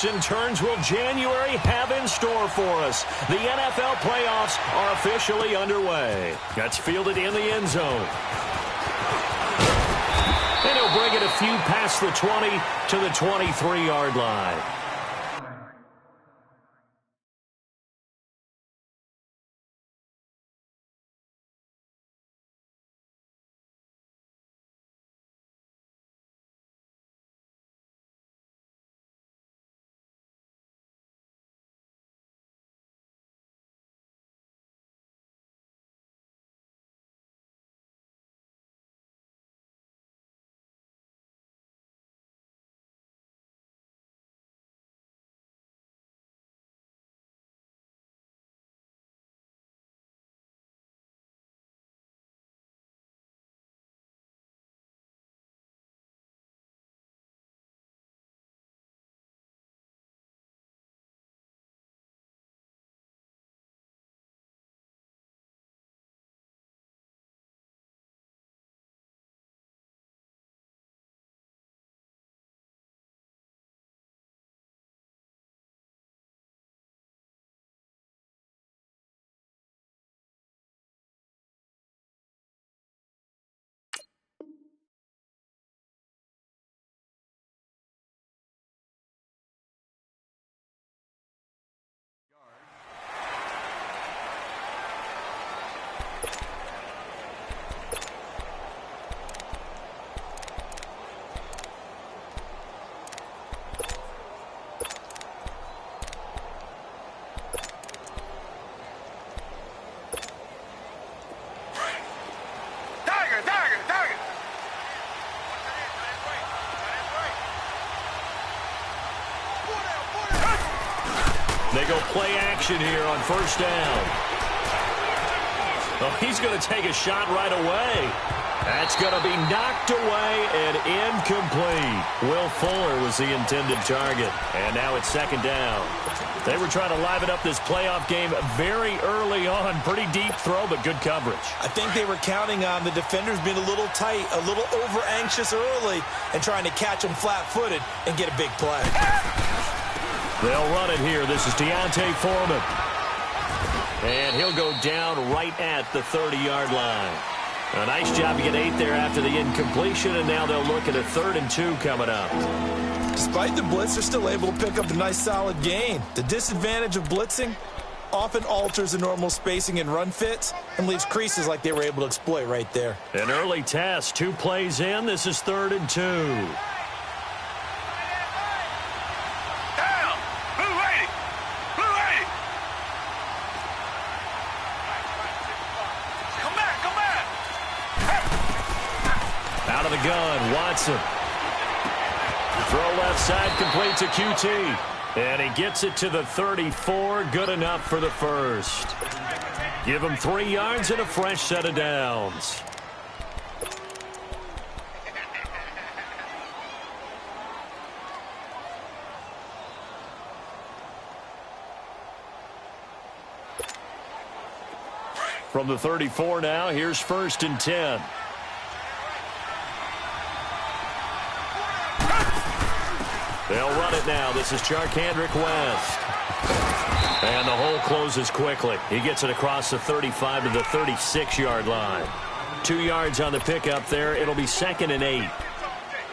twists and turns will January have in store for us? The NFL playoffs are officially underway. That's fielded in the end zone. And he'll bring it a few past the 20 to the 23-yard line. They go play action here on first down. Oh, he's going to take a shot right away. That's going to be knocked away and incomplete. Will Fuller was the intended target. And now it's second down. They were trying to liven up this playoff game very early on. Pretty deep throw, but good coverage. I think they were counting on the defenders being a little tight, a little over-anxious early, and trying to catch them flat-footed and get a big play. They'll run it here. This is Deontay Foreman. And he'll go down right at the 30-yard line. A nice job to get 8 there after the incompletion, and now they'll look at a 3rd and 2 coming up. Despite the blitz, they're still able to pick up a nice solid gain. The disadvantage of blitzing often alters the normal spacing and run fits and leaves creases like they were able to exploit right there. An early test, 2 plays in. This is 3rd and 2. Out of the gun, Watson. Throw left side, complete to QT. And he gets it to the 34, good enough for the first. Give him 3 yards and a fresh set of downs. From the 34 now, here's 1st and 10. They'll run it now. This is Charkandrick West. And the hole closes quickly. He gets it across the 35 to the 36-yard line. 2 yards on the pickup there. It'll be 2nd and 8.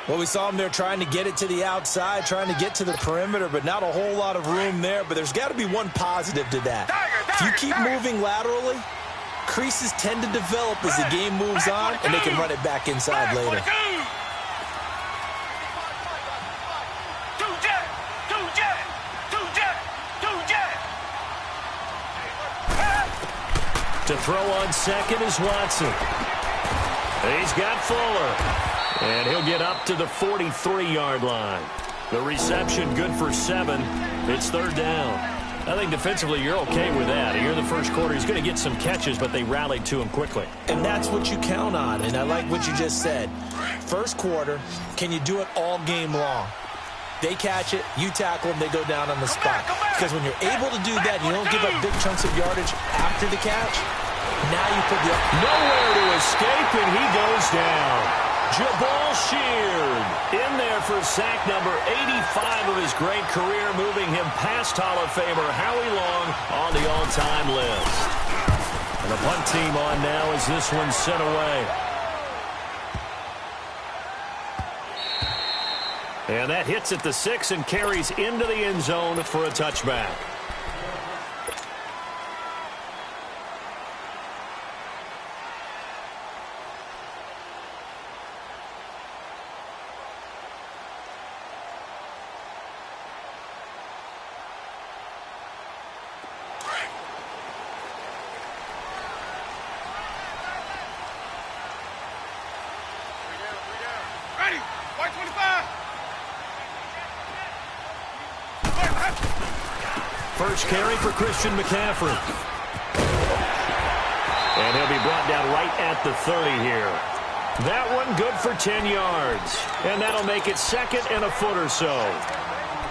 Well, we saw him there trying to get it to the outside, trying to get to the perimeter, but not a whole lot of room there. But there's got to be one positive to that. If you keep moving laterally, creases tend to develop as the game moves on, and they can run it back inside later. To throw on second is Watson. He's got Fuller. And he'll get up to the 43-yard line. The reception good for 7. It's 3rd down. I think defensively you're okay with that. Here in the first quarter, he's going to get some catches, but they rallied to him quickly. And that's what you count on, and I like what you just said. First quarter, can you do it all game long? They catch it, you tackle them, they go down on the spot. Because when you're able to do that, you don't give up big chunks of yardage after the catch. Now you put the... Nowhere to escape, and he goes down. Jabal sheared. In there for sack number 85 of his great career, moving him past Hall of Famer Howie Long on the all-time list. And the punt team on now as this one's sent away. And that hits at the 6 and carries into the end zone for a touchback. First carry for Christian McCaffrey. And he'll be brought down right at the 30 here. That one good for 10 yards. And that'll make it second and a foot or so.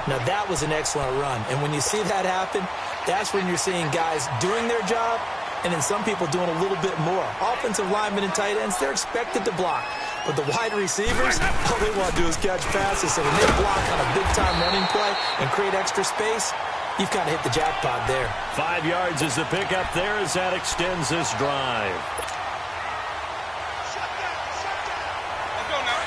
Now, that was an excellent run. And when you see that happen, that's when you're seeing guys doing their job and then some people doing a little bit more. Offensive linemen and tight ends, they're expected to block. But the wide receivers, all they want to do is catch passes. So when they block on a big-time running play and create extra space, you've kind of hit the jackpot there. 5 yards is the pickup there as that extends this drive. Let's go now.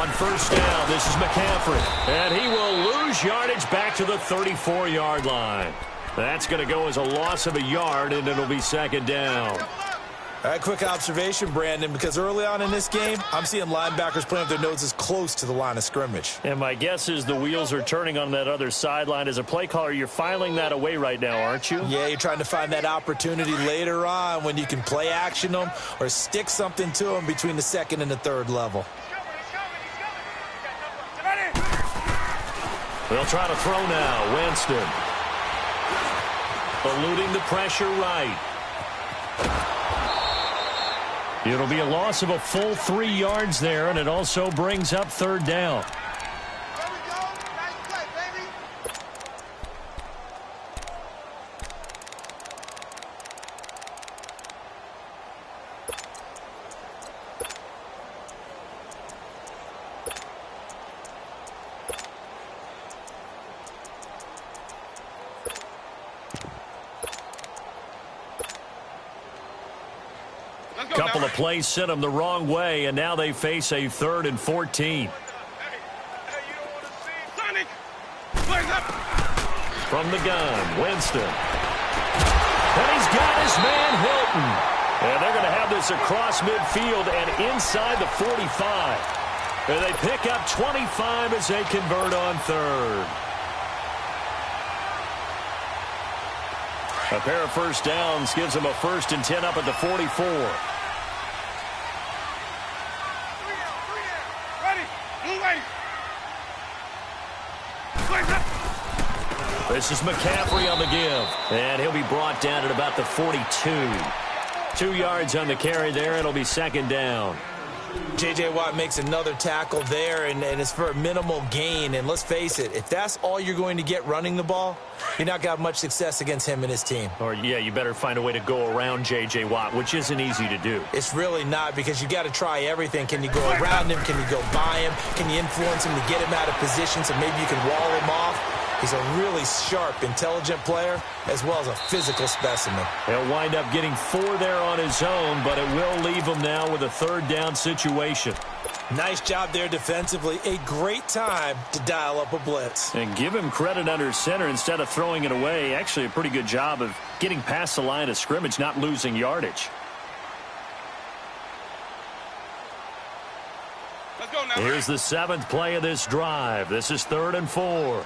On first down, this is McCaffrey. And he will lose yardage back to the 34-yard line. That's going to go as a loss of a yard, and it'll be second down. All right, quick observation, Brandon, because early on in this game, I'm seeing linebackers playing with their noses close to the line of scrimmage. And my guess is the wheels are turning on that other sideline. As a play caller, you're filing that away right now, aren't you? Yeah, you're trying to find that opportunity later on when you can play action them or stick something to them between the second and the third level. They'll try to throw now. Winston. Eluding the pressure right. It'll be a loss of a full 3 yards there, and it also brings up third down. There we go. Nice play, baby. Couple of plays sent them the wrong way, and now they face a 3rd and 14. From the gun, Winston. And he's got his man, Hilton. And they're going to have this across midfield and inside the 45. And they pick up 25 as they convert on 3rd. A pair of first downs gives them a 1st and 10 up at the 44. This is McCaffrey on the give. And he'll be brought down at about the 42. 2 yards on the carry there. It'll be second down. J.J. Watt makes another tackle there, and it's for a minimal gain. And let's face it, if that's all you're going to get running the ball, you're not going to have much success against him and his team. Or, yeah, you better find a way to go around J.J. Watt, which isn't easy to do. It's really not, because you got to try everything. Can you go around him? Can you go by him? Can you influence him to get him out of position so maybe you can wall him off? He's a really sharp, intelligent player, as well as a physical specimen. He'll wind up getting 4 there on his own, but it will leave him now with a 3rd down situation. Nice job there defensively. A great time to dial up a blitz. And give him credit under center instead of throwing it away. Actually, a pretty good job of getting past the line of scrimmage, not losing yardage. Let's go now. Here's the 7th play of this drive. This is 3rd and 4.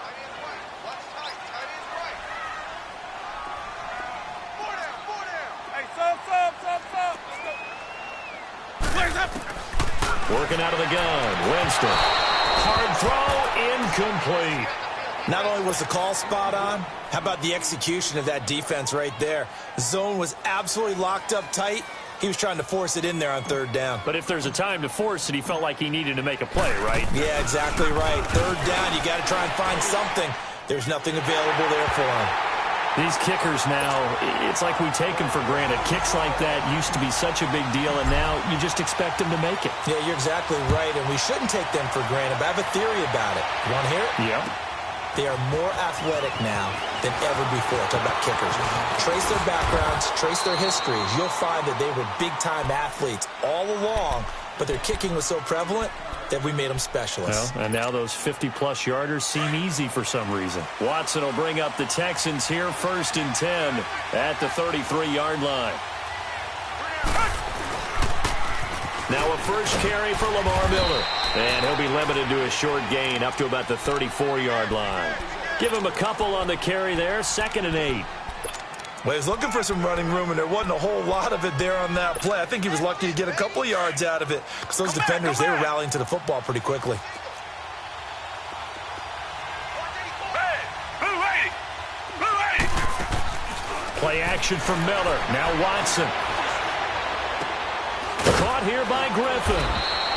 Working out of the gun, Winston. Hard throw, incomplete. Not only was the call spot on, how about the execution of that defense right there? The zone was absolutely locked up tight. He was trying to force it in there on 3rd down. But if there's a time to force it, he felt like he needed to make a play, right? Yeah, exactly right. 3rd down, you got to try and find something. There's nothing available there for him. These kickers now, it's like we take them for granted. Kicks like that used to be such a big deal, and now you just expect them to make it. Yeah, you're exactly right, and we shouldn't take them for granted, but I have a theory about it. You want to hear it? Yep. They are more athletic now than ever before. Talk about kickers. Trace their backgrounds, trace their histories. You'll find that they were big-time athletes all along, but their kicking was so prevalent that we made them specialists. Well, and now those 50-plus yarders seem easy for some reason. Watson will bring up the Texans here, 1st and 10 at the 33-yard line. Now a first carry for Lamar Miller. And he'll be limited to a short gain up to about the 34-yard line. Give him a couple on the carry there, 2nd and 8. Well, he was looking for some running room, and there wasn't a whole lot of it there on that play. I think he was lucky to get a couple of yards out of it because those defenders, they were rallying to the football pretty quickly. Play action from Miller. Now Watson. Caught here by Griffin.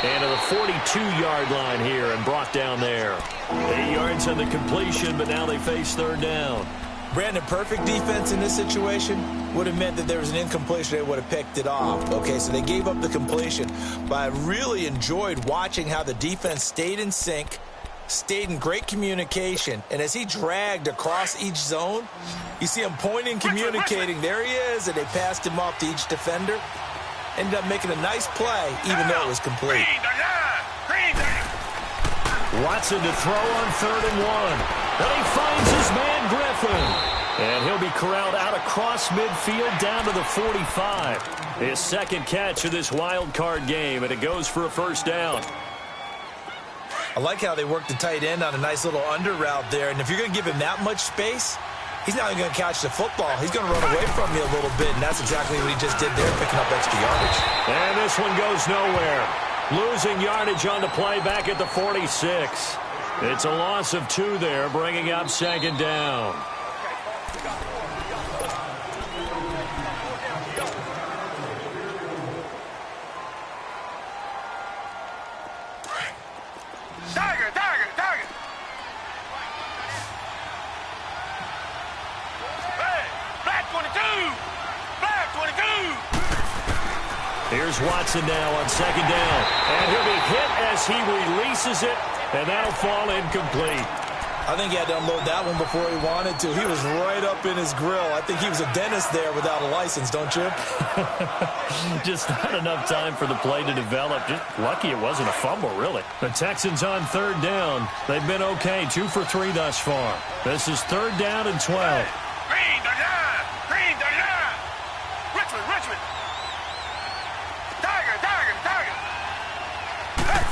And to the 42-yard line here and brought down there. 8 yards on the completion, but now they face 3rd down. Brandon, perfect defense in this situation would have meant that there was an incompletion. They would have picked it off. Okay, so they gave up the completion. But I really enjoyed watching how the defense stayed in sync, stayed in great communication. And as he dragged across each zone, you see him pointing, communicating. There he is, and they passed him off to each defender. Ended up making a nice play, even though it was complete. Watson to throw on 3rd and 1. But he finds his man Griffin. And he'll be corralled out across midfield down to the 45. His 2nd catch of this wild card game, and it goes for a 1st down. I like how they worked the tight end on a nice little under route there. And if you're going to give him that much space, he's not even going to catch the football. He's going to run away from you a little bit, and that's exactly what he just did there, picking up extra yardage. And this one goes nowhere. Losing yardage on the play back at the 46. It's a loss of 2 there, bringing up 2nd down. Tiger. Hey, Black 22. Here's Watson now on 2nd down. And he'll be hit as he releases it, and that'll fall incomplete. I think he had to unload that one before he wanted to. He was right up in his grill. I think he was a dentist there without a license, don't you? Just not enough time for the play to develop. Just lucky it wasn't a fumble, really. The Texans on 3rd down. They've been okay, 2 for 3 thus far. This is 3rd down and 12. Green, Richmond. Tiger. Hey.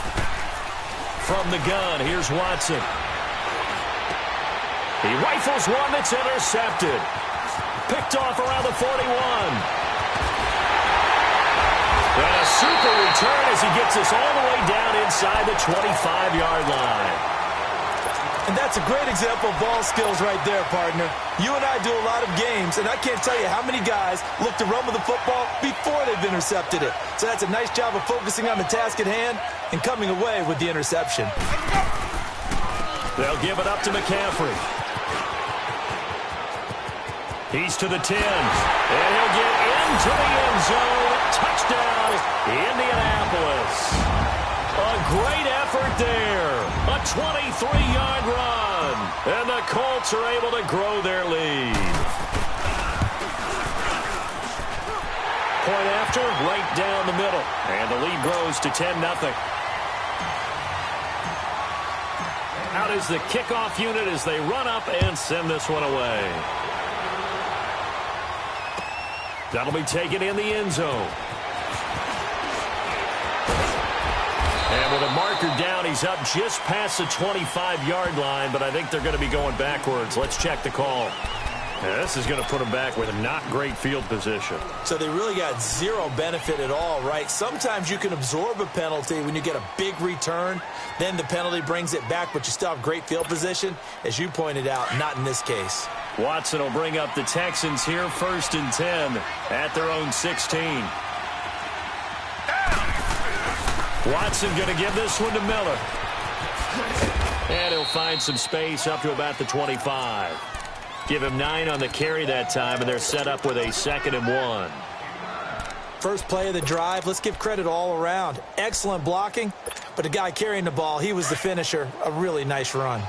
From the gun, here's Watson. He rifles one that's intercepted. Picked off around the 41. And a super return as he gets us all the way down inside the 25-yard line. And that's a great example of ball skills right there, partner. You and I do a lot of games, and I can't tell you how many guys look to run with the football before they've intercepted it. So that's a nice job of focusing on the task at hand and coming away with the interception. They'll give it up to McCaffrey. He's to the 10. And he'll get into the end zone. Touchdown, Indianapolis. A great effort there. A 23-yard run. And the Colts are able to grow their lead. Point after, right down the middle. And the lead grows to 10-0. Out is the kickoff unit as they run up and send this one away. That'll be taken in the end zone. And with a marker down, he's up just past the 25-yard line, but I think they're going to be going backwards. Let's check the call. Yeah, this is going to put them back with a not great field position. So they really got zero benefit at all, right? Sometimes you can absorb a penalty when you get a big return. Then the penalty brings it back, but you still have great field position. As you pointed out, not in this case. Watson will bring up the Texans here, 1st and 10 at their own 16. Watson going to give this one to Miller. And he'll find some space up to about the 25. Give him 9 on the carry that time, and they're set up with a 2nd and 1. First play of the drive, let's give credit all around. Excellent blocking, but the guy carrying the ball, he was the finisher. A really nice run.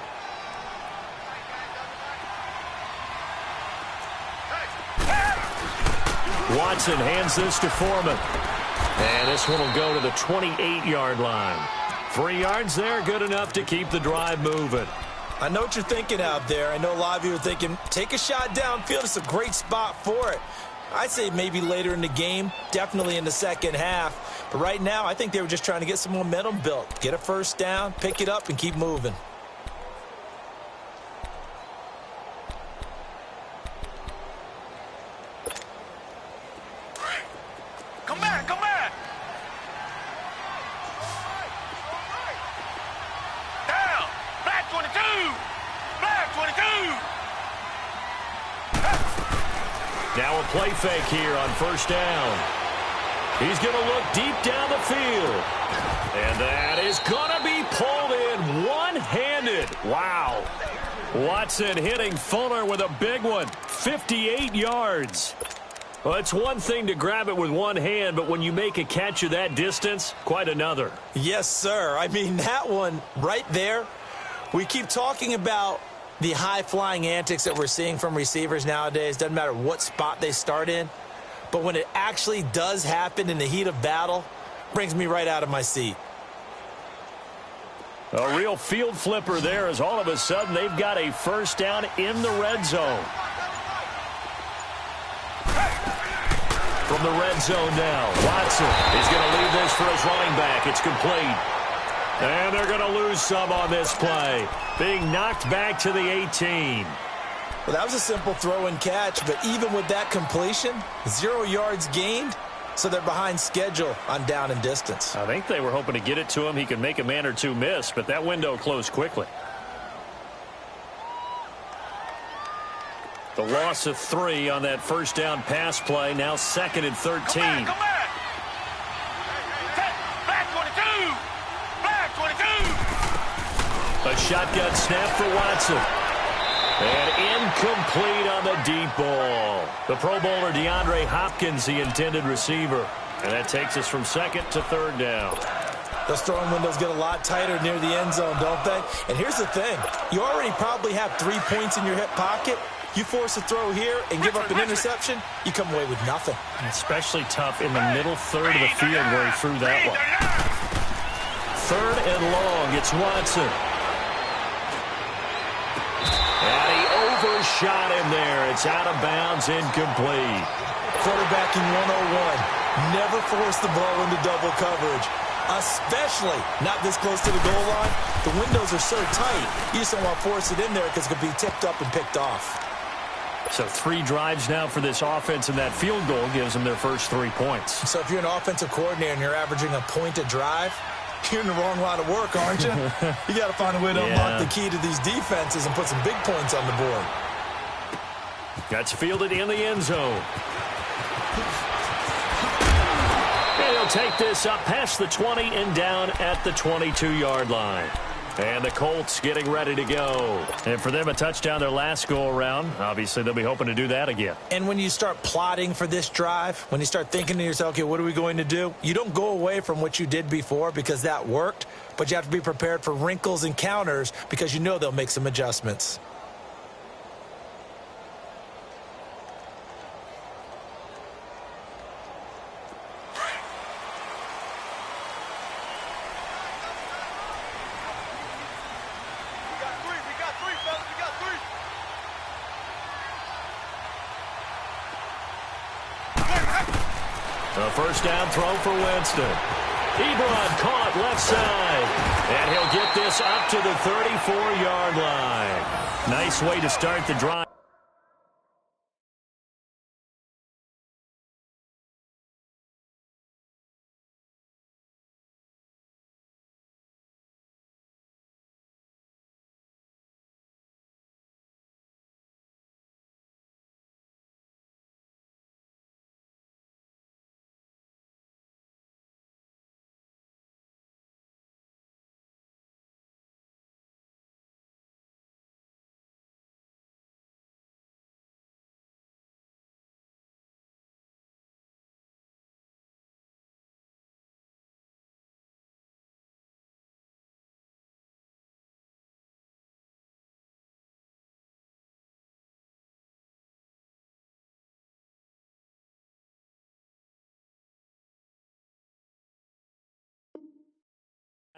Watson hands this to Foreman. And this one will go to the 28-yard line. 3 yards there, good enough to keep the drive moving. I know what you're thinking out there. I know a lot of you are thinking, take a shot downfield. It's a great spot for it. I'd say maybe later in the game, definitely in the second half. But right now, I think they were just trying to get some momentum built. Get a first down, pick it up, and keep moving. Come back, come back. Down. Black 22. Black 22. Now a play fake here on first down. He's going to look deep down the field. And that is going to be pulled in one-handed. Wow. Watson hitting Fuller with a big one. 58 yards. Well, it's one thing to grab it with one hand, but when you make a catch of that distance, quite another. Yes, sir. I mean, that one right there, we keep talking about the high-flying antics that we're seeing from receivers nowadays. Doesn't matter what spot they start in. But when it actually does happen in the heat of battle, brings me right out of my seat. A real field flipper there as all of a sudden they've got a first down in the red zone. From the red zone now, Watson is going to leave this for his running back. It's complete. And they're going to lose some on this play. Being knocked back to the 18. Well, that was a simple throw and catch, but even with that completion, 0 yards gained, so they're behind schedule on down and distance. I think they were hoping to get it to him. He could make a man or two miss, but that window closed quickly. The loss of 3 on that first down pass play, now 2nd and 13. Come back. Black 22. Black 22. A shotgun snap for Watson. And incomplete on the deep ball. The Pro Bowler DeAndre Hopkins, the intended receiver. And that takes us from 2nd to 3rd down. Those throwing windows get a lot tighter near the end zone, don't they? And here's the thing. You already probably have 3 points in your hip pocket. You force a throw here and give up an interception, you come away with nothing. Especially tough in the middle third of the field where he threw that one. 3rd and long, it's Watson. And he overshot him there. It's out of bounds, incomplete. Quarterbacking 101. Never force the ball into double coverage, especially not this close to the goal line. The windows are so tight, you just don't want to force it in there because it could be tipped up and picked off. So 3 drives now for this offense, and that field goal gives them their first 3 points. So if you're an offensive coordinator and you're averaging a point a drive, you're in the wrong line of work, aren't you? You got to find a way to unlock the key to these defenses and put some big points on the board. That's fielded in the end zone. And he'll take this up past the 20 and down at the 22-yard line. And the Colts getting ready to go. And for them, a touchdown their last go-around. Obviously, they'll be hoping to do that again. And when you start plotting for this drive, when you start thinking to yourself, okay, what are we going to do? You don't go away from what you did before because that worked, but you have to be prepared for wrinkles and counters because you know they'll make some adjustments. A first down throw for Winston. Ebron caught left side. And he'll get this up to the 34-yard line. Nice way to start the drive.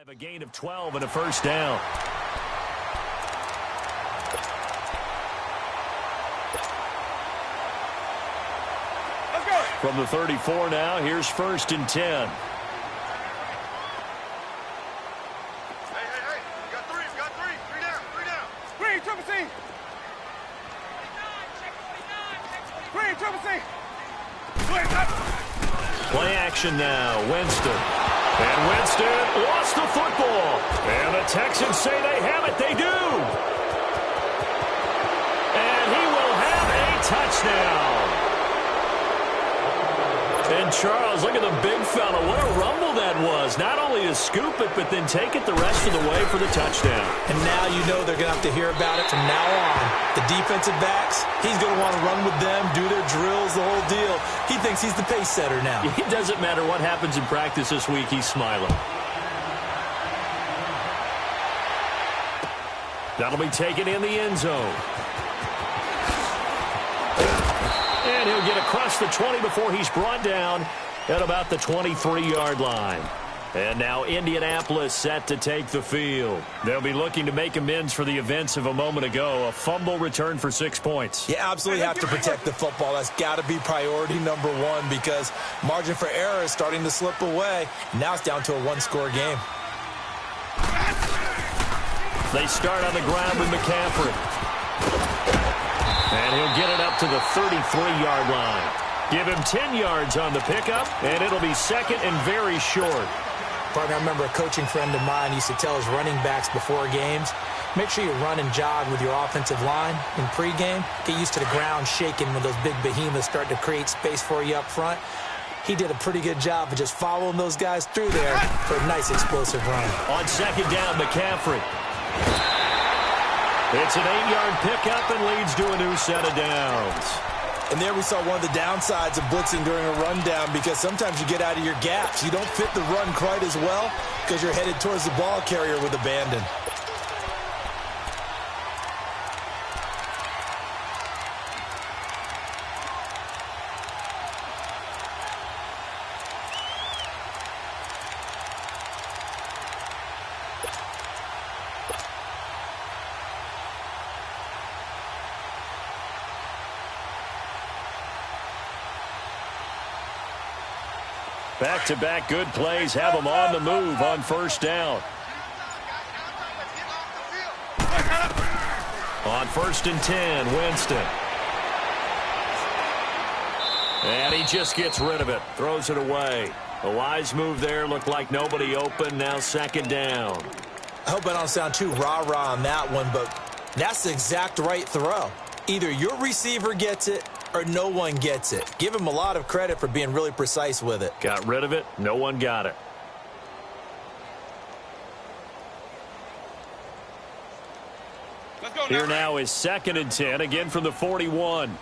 A gain of 12 and a first down. Let's go. From the 34 now, here's 1st and 10. Hey. You got three. Three down. Three, triple C. Three, triple C. Play action now, Winston. And Winston lost the football. And the Texans say they have it. They do. And he will have a touchdown. And Charles, look at the big fella. What a rumble that was. Not only to scoop it, but then take it the rest of the way for the touchdown. And now you know they're going to have to hear about it from now on. The defensive backs, he's going to want to run with them, do their drills, the whole deal. He thinks he's the pace setter now. It doesn't matter what happens in practice this week. He's smiling. That'll be taken in the end zone. And he'll get across the 20 before he's brought down at about the 23-yard line. And now Indianapolis set to take the field. They'll be looking to make amends for the events of a moment ago. A fumble return for 6 points. You absolutely have to protect the football. That's got to be priority number one because margin for error is starting to slip away. Now it's down to a one-score game. They start on the ground with McCaffrey. And he'll get it up to the 33-yard line. Give him 10 yards on the pickup, and it'll be second and very short. Partner, I remember a coaching friend of mine used to tell his running backs before games, make sure you run and jog with your offensive line in pregame. Get used to the ground shaking when those big behemoths start to create space for you up front. He did a pretty good job of just following those guys through there for a nice explosive run. On second down, McCaffrey. It's an 8-yard pickup and leads to a new set of downs. And there we saw one of the downsides of blitzing during a rundown because sometimes you get out of your gaps. You don't fit the run quite as well because you're headed towards the ball carrier with abandon. Back-to-back good plays have them on the move on first down. On 1st and 10, Winston. And he just gets rid of it, throws it away. A wise move there, looked like nobody open, now second down. I hope I don't sound too rah-rah on that one, but that's the exact right throw. Either your receiver gets it or no one gets it. Give him a lot of credit for being really precise with it. Got rid of it. No one got it. Let's go. Here now is 2nd and 10, again from the 41.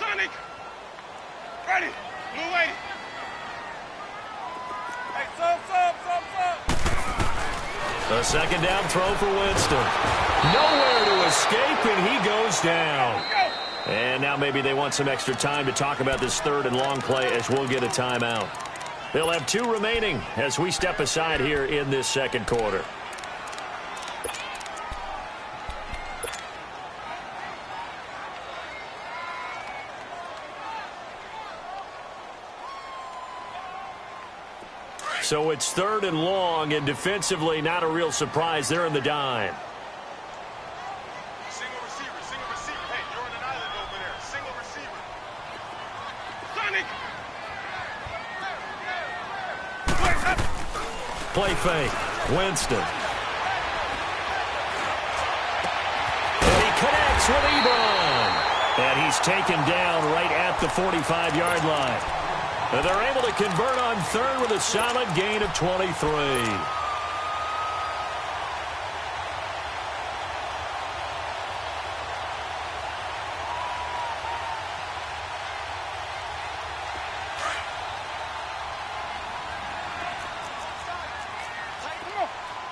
Sonic. Ready. Blue 80. Hey, sub. A second down throw for Winston. Nowhere to escape, and he goes down. And now maybe they want some extra time to talk about this 3rd and long play as we'll get a timeout. They'll have 2 remaining as we step aside here in this second quarter. So it's 3rd and long, and defensively not a real surprise. They're in the dime. Single receiver. Hey, you're on an island over there. Single receiver. Sonic. Play fake. Winston. And he connects with Ebron. And he's taken down right at the 45-yard line. And they're able to convert on 3rd with a solid gain of 23.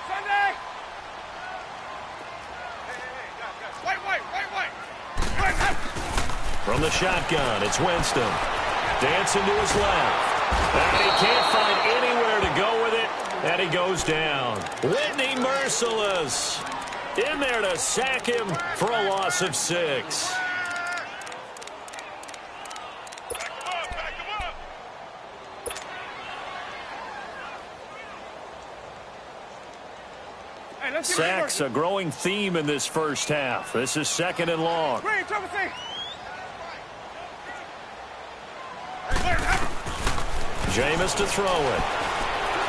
Sunday. Hey, white. From the shotgun, it's Winston. Dancing to his left. And he can't find anywhere to go with it, and he goes down. Whitney merciless. In there to sack him for a loss of 6. Sacks, a growing theme in this first half. This is 2nd and long. Jameis to throw it.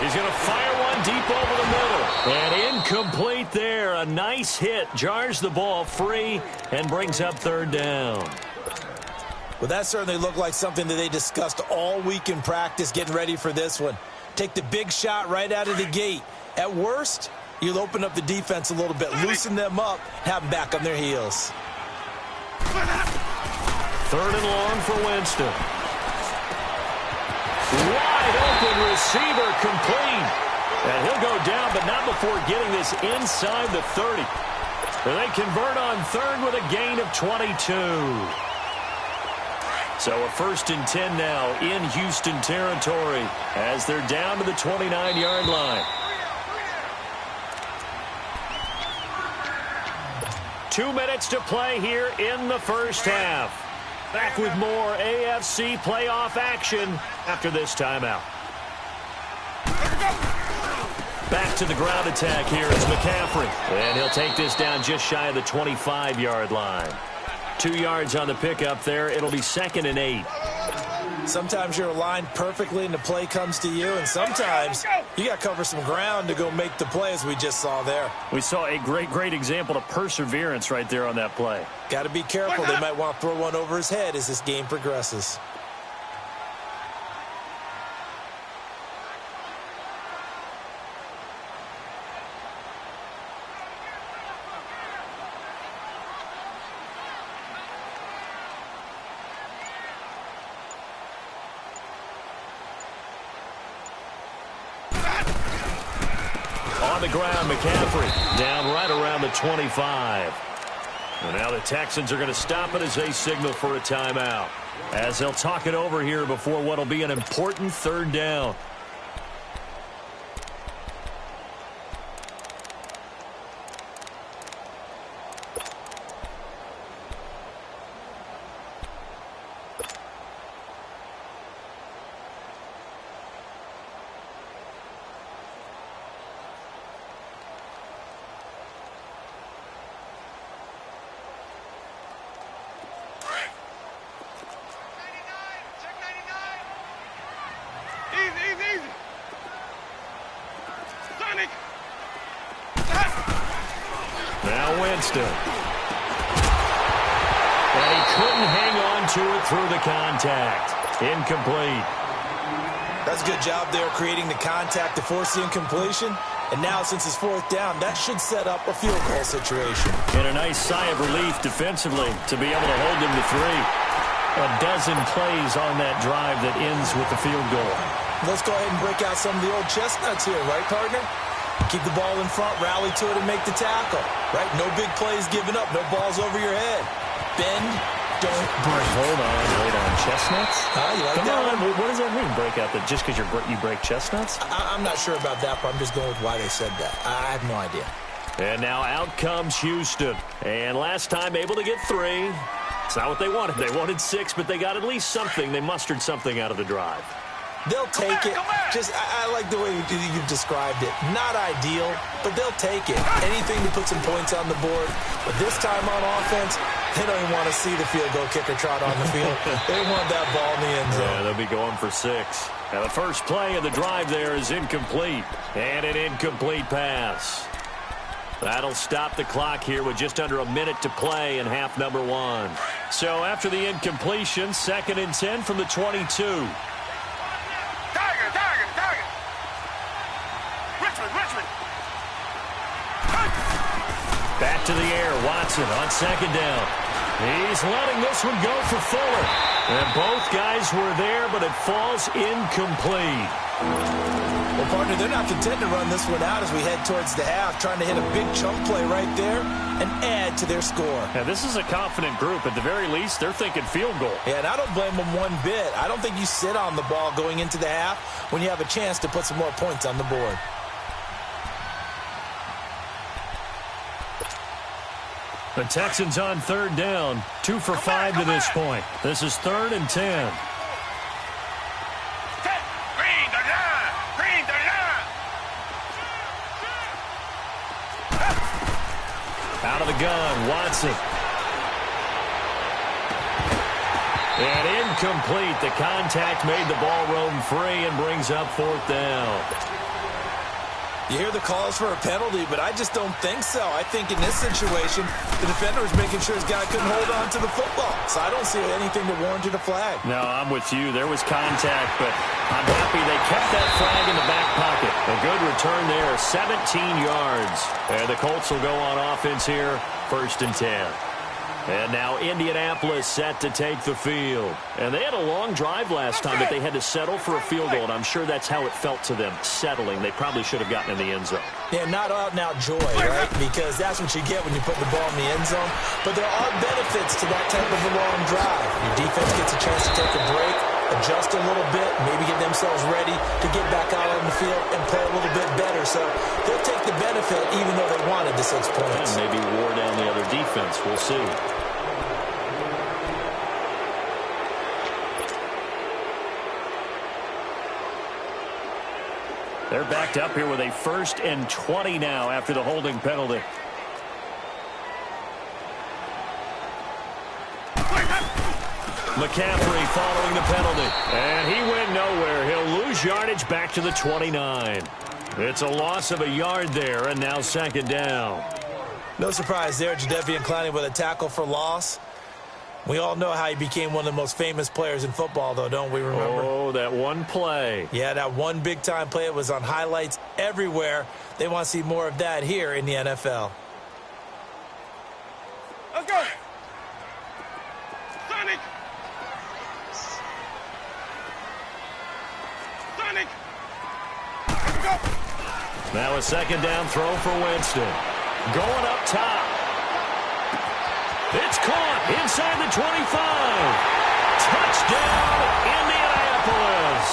He's going to fire one deep over the middle. And incomplete there. A nice hit. Jars the ball free and brings up 3rd down. Well, that certainly looked like something that they discussed all week in practice getting ready for this one. Take the big shot right out of the gate. At worst, you'll open up the defense a little bit, loosen them up, have them back on their heels. 3rd and long for Winston. Wide open receiver complete. And he'll go down, but not before getting this inside the 30. And they convert on 3rd with a gain of 22. So a 1st and 10 now in Houston territory as they're down to the 29-yard line. 2 minutes to play here in the first half. Back with more AFC playoff action after this timeout. Back to the ground attack here is McCaffrey. And he'll take this down just shy of the 25-yard line. 2 yards on the pickup there. It'll be 2nd and 8. Sometimes you're aligned perfectly and the play comes to you, and sometimes you got to cover some ground to go make the play, as we just saw there. We saw a great example of perseverance right there on that play. Got to be careful. They might want to throw one over his head as this game progresses. On the ground, McCaffrey down right around the 25. And now the Texans are going to stop it as they signal for a timeout, as they'll talk it over here before what will be an important 3rd down. Now Winston. And he couldn't hang on to it through the contact. Incomplete. That's a good job there creating the contact to force the incompletion. And now, since it's 4th down, that should set up a field goal situation. And a nice sigh of relief defensively to be able to hold them to 3. A dozen plays on that drive that ends with the field goal. Let's go ahead and break out some of the old chestnuts here, right, partner? Keep the ball in front, rally to it, and make the tackle. Right? No big plays given up, no balls over your head. Bend, don't break. Hold on. Chestnuts? You like Come that on. one? What does that mean, break out? That just because you break chestnuts? I'm not sure about that, but I'm just going with why they said that. I have no idea. And now out comes Houston. And last time able to get 3. It's not what they wanted. They wanted 6, but they got at least something. They mustered something out of the drive. They'll take it. Just, I like the way you've described it. Not ideal, but they'll take it. Anything to put some points on the board. But this time on offense, they don't even want to see the field goal kicker trot on the field. They want that ball in the end zone. Yeah, they'll be going for 6. Now the first play of the drive there is incomplete. And an incomplete pass. That'll stop the clock here with just under a minute to play in half number 1. So after the incompletion, 2nd and 10 from the 22. Back to the air, Watson on 2nd down. He's letting this one go for Fuller. And both guys were there, but it falls incomplete. Well, partner, they're not content to run this one out as we head towards the half, trying to hit a big chunk play right there and add to their score. Yeah, this is a confident group. At the very least, they're thinking field goal. Yeah, and I don't blame them one bit. I don't think you sit on the ball going into the half when you have a chance to put some more points on the board. The Texans on third down, 2 for 5 to this point. This is 3rd and 10. Out of the gun, Watson. And incomplete. The contact made the ball roam free and brings up 4th down. You hear the calls for a penalty, but I just don't think so. I think in this situation, the defender was making sure his guy couldn't hold on to the football. So I don't see anything to warrant a flag. No, I'm with you. There was contact, but I'm happy they kept that flag in the back pocket. A good return there, 17 yards. And the Colts will go on offense here, 1st and 10. And now Indianapolis set to take the field. And they had a long drive last time, but they had to settle for a field goal, and I'm sure that's how it felt to them, settling. They probably should have gotten in the end zone. Yeah, not out-and-out joy, right? Because that's what you get when you put the ball in the end zone. But there are benefits to that type of a long drive. Your defense gets a chance to take a break, adjust a little bit, maybe get themselves ready to get back out on the field and play a little bit better. So they'll take the benefit even though they wanted the 6 points. And maybe wore down the other defense. We'll see. They're backed up here with a 1st and 20 now after the holding penalty. McCaffrey following the penalty. And he went nowhere. He'll lose yardage back to the 29. It's a loss of a yard there, and now 2nd down. No surprise there, Jadeveon Clowney with a tackle for loss. We all know how he became one of the most famous players in football, though, don't we remember? Oh, that one play. Yeah, that one big-time play. It was on highlights everywhere. They want to see more of that here in the NFL. Let's go. Sonic. Sonic. Let's go. Now a 2nd down throw for Winston. Going up top. It's caught inside the 25. Touchdown, Indianapolis.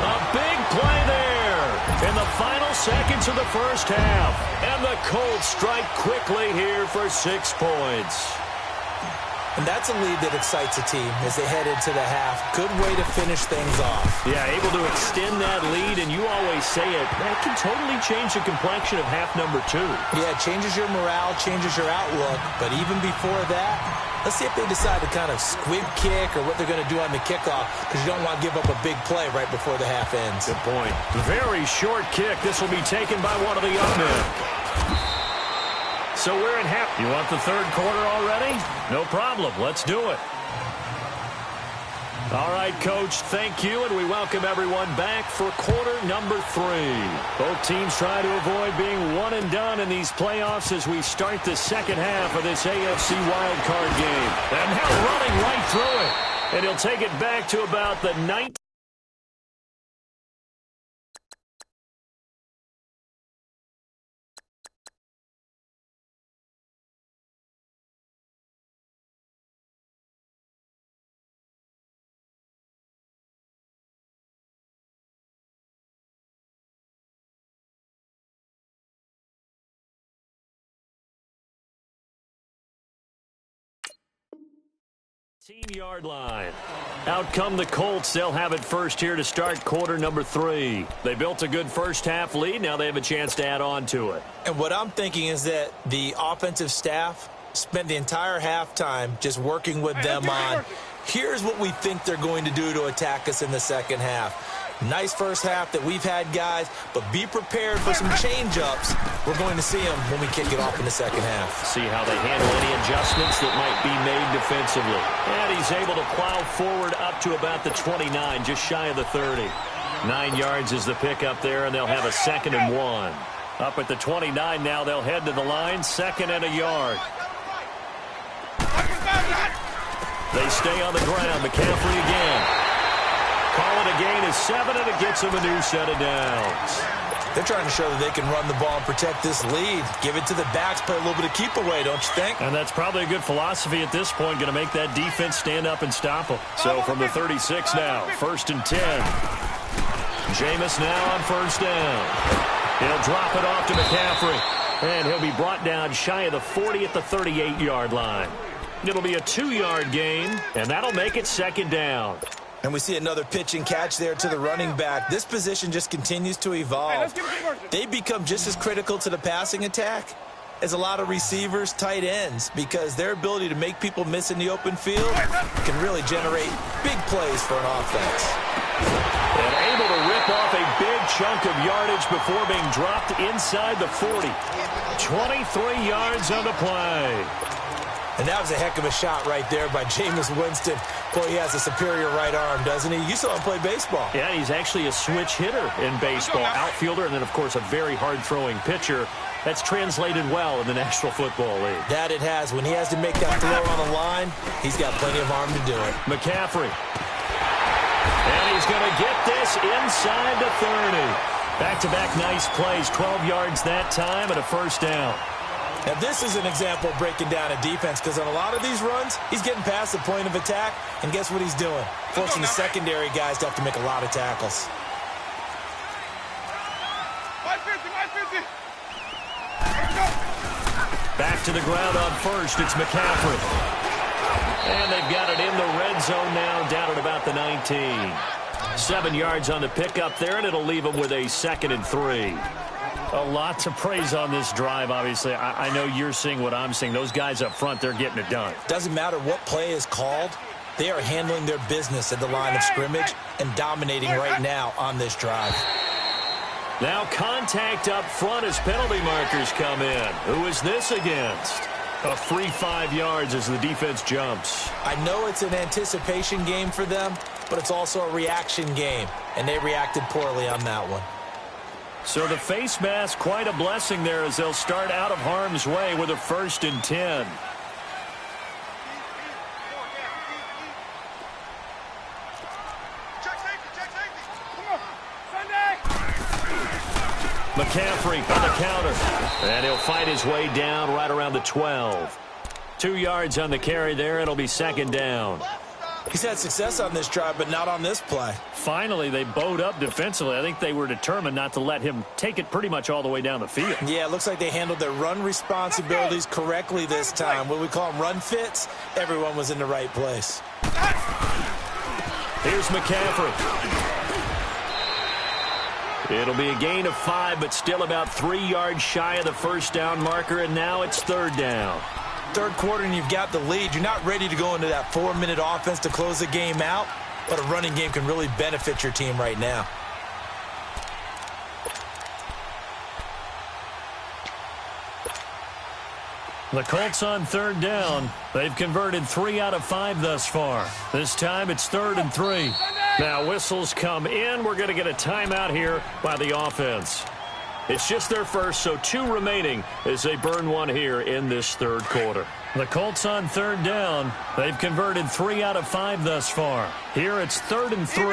A big play there in the final seconds of the 1st half. And the Colts strike quickly here for 6 points. And that's a lead that excites a team as they head into the half. Good way to finish things off. Yeah, able to extend that lead, and you always say it, that can totally change the complexion of half number 2. Yeah, it changes your morale, changes your outlook. But even before that, let's see if they decide to kind of squib kick or what they're going to do on the kickoff, because you don't want to give up a big play right before the half ends. Good point. Very short kick. This will be taken by one of the young men. So we're in half. You want the 3rd quarter already? No problem. Let's do it. All right, Coach, thank you, and we welcome everyone back for quarter number 3. Both teams try to avoid being one and done in these playoffs as we start the 2nd half of this AFC wildcard game. And now running right through it. And he'll take it back to about the 19th. Yard line. Out come the Colts. They'll have it first here to start quarter number 3. They built a good 1st half lead. Now they have a chance to add on to it. And what I'm thinking is that the offensive staff spent the entire halftime just working with them on, here's what we think they're going to do to attack us in the 2nd half. Nice 1st half that we've had, guys, but be prepared for some change-ups. We're going to see them when we kick it off in the 2nd half. See how they handle any adjustments that might be made defensively. And he's able to plow forward up to about the 29, just shy of the 30. 9 yards is the pickup there, and they'll have a 2nd and 1. Up at the 29 now, they'll head to the line, 2nd and a yard. They stay on the ground. McCaffrey again. Call it a gain of 7, and it gets him a new set of downs. They're trying to show that they can run the ball and protect this lead. Give it to the backs, play a little bit of keep away, don't you think? And that's probably a good philosophy at this point, going to make that defense stand up and stop them. So from the 36 now, 1st and 10. Jameis now on 1st down. He'll drop it off to McCaffrey. And he'll be brought down shy of the 40 at the 38-yard line. It'll be a 2-yard gain, and that'll make it 2nd down. And we see another pitch and catch there to the running back. This position just continues to evolve. They become just as critical to the passing attack as a lot of receivers, tight ends, because their ability to make people miss in the open field can really generate big plays for an offense. And able to rip off a big chunk of yardage before being dropped inside the 40. 23 yards on the play. And that was a heck of a shot right there by Jameis Winston. Boy, he has a superior right arm, doesn't he? You saw him play baseball. Yeah, he's actually a switch hitter in baseball. Outfielder, and then, of course, a very hard-throwing pitcher. That's translated well in the National Football League. That it has. When he has to make that throw on the line, he's got plenty of arm to do it. McCaffrey. And he's going to get this inside the 30. Back-to-back nice plays. 12 yards that time and a 1st down. Now, this is an example of breaking down a defense, because on a lot of these runs, he's getting past the point of attack, and guess what he's doing? Forcing the secondary guys to have to make a lot of tackles. 550. Back to the ground on 1st. It's McCaffrey. And they've got it in the red zone now, down at about the 19. 7 yards on the pickup there, and it'll leave them with a 2nd and 3. A lot to praise on this drive, obviously. I know you're seeing what I'm seeing. Those guys up front, they're getting it done. Doesn't matter what play is called. They are handling their business at the line of scrimmage and dominating right now on this drive. Now contact up front as penalty markers come in. Who is this against? A free 5 yards as the defense jumps. I know it's an anticipation game for them, but it's also a reaction game, and they reacted poorly on that one. So the face mask, quite a blessing there as they'll start out of harm's way with a 1st and 10. McCaffrey on the counter. And he'll fight his way down right around the 12. 2 yards on the carry there. It'll be 2nd down. He's had success on this drive, but not on this play. Finally, they bowed up defensively. I think they were determined not to let him take it pretty much all the way down the field. Yeah, it looks like they handled their run responsibilities correctly this time. What we call them run fits, everyone was in the right place. Here's McCaffrey. It'll be a gain of 5, but still about 3 yards shy of the 1st down marker, and now it's 3rd down. 3rd quarter and you've got the lead. You're not ready to go into that 4-minute offense to close the game out, but a running game can really benefit your team right now. The Colts on 3rd down. They've converted 3 out of 5 thus far. This time it's 3rd and 3. Now whistles come in. We're going to get a timeout here by the offense. It's just their first, so 2 remaining as they burn one here in this 3rd quarter. The Colts on 3rd down. They've converted 3 out of 5 thus far. Here it's 3rd and 3.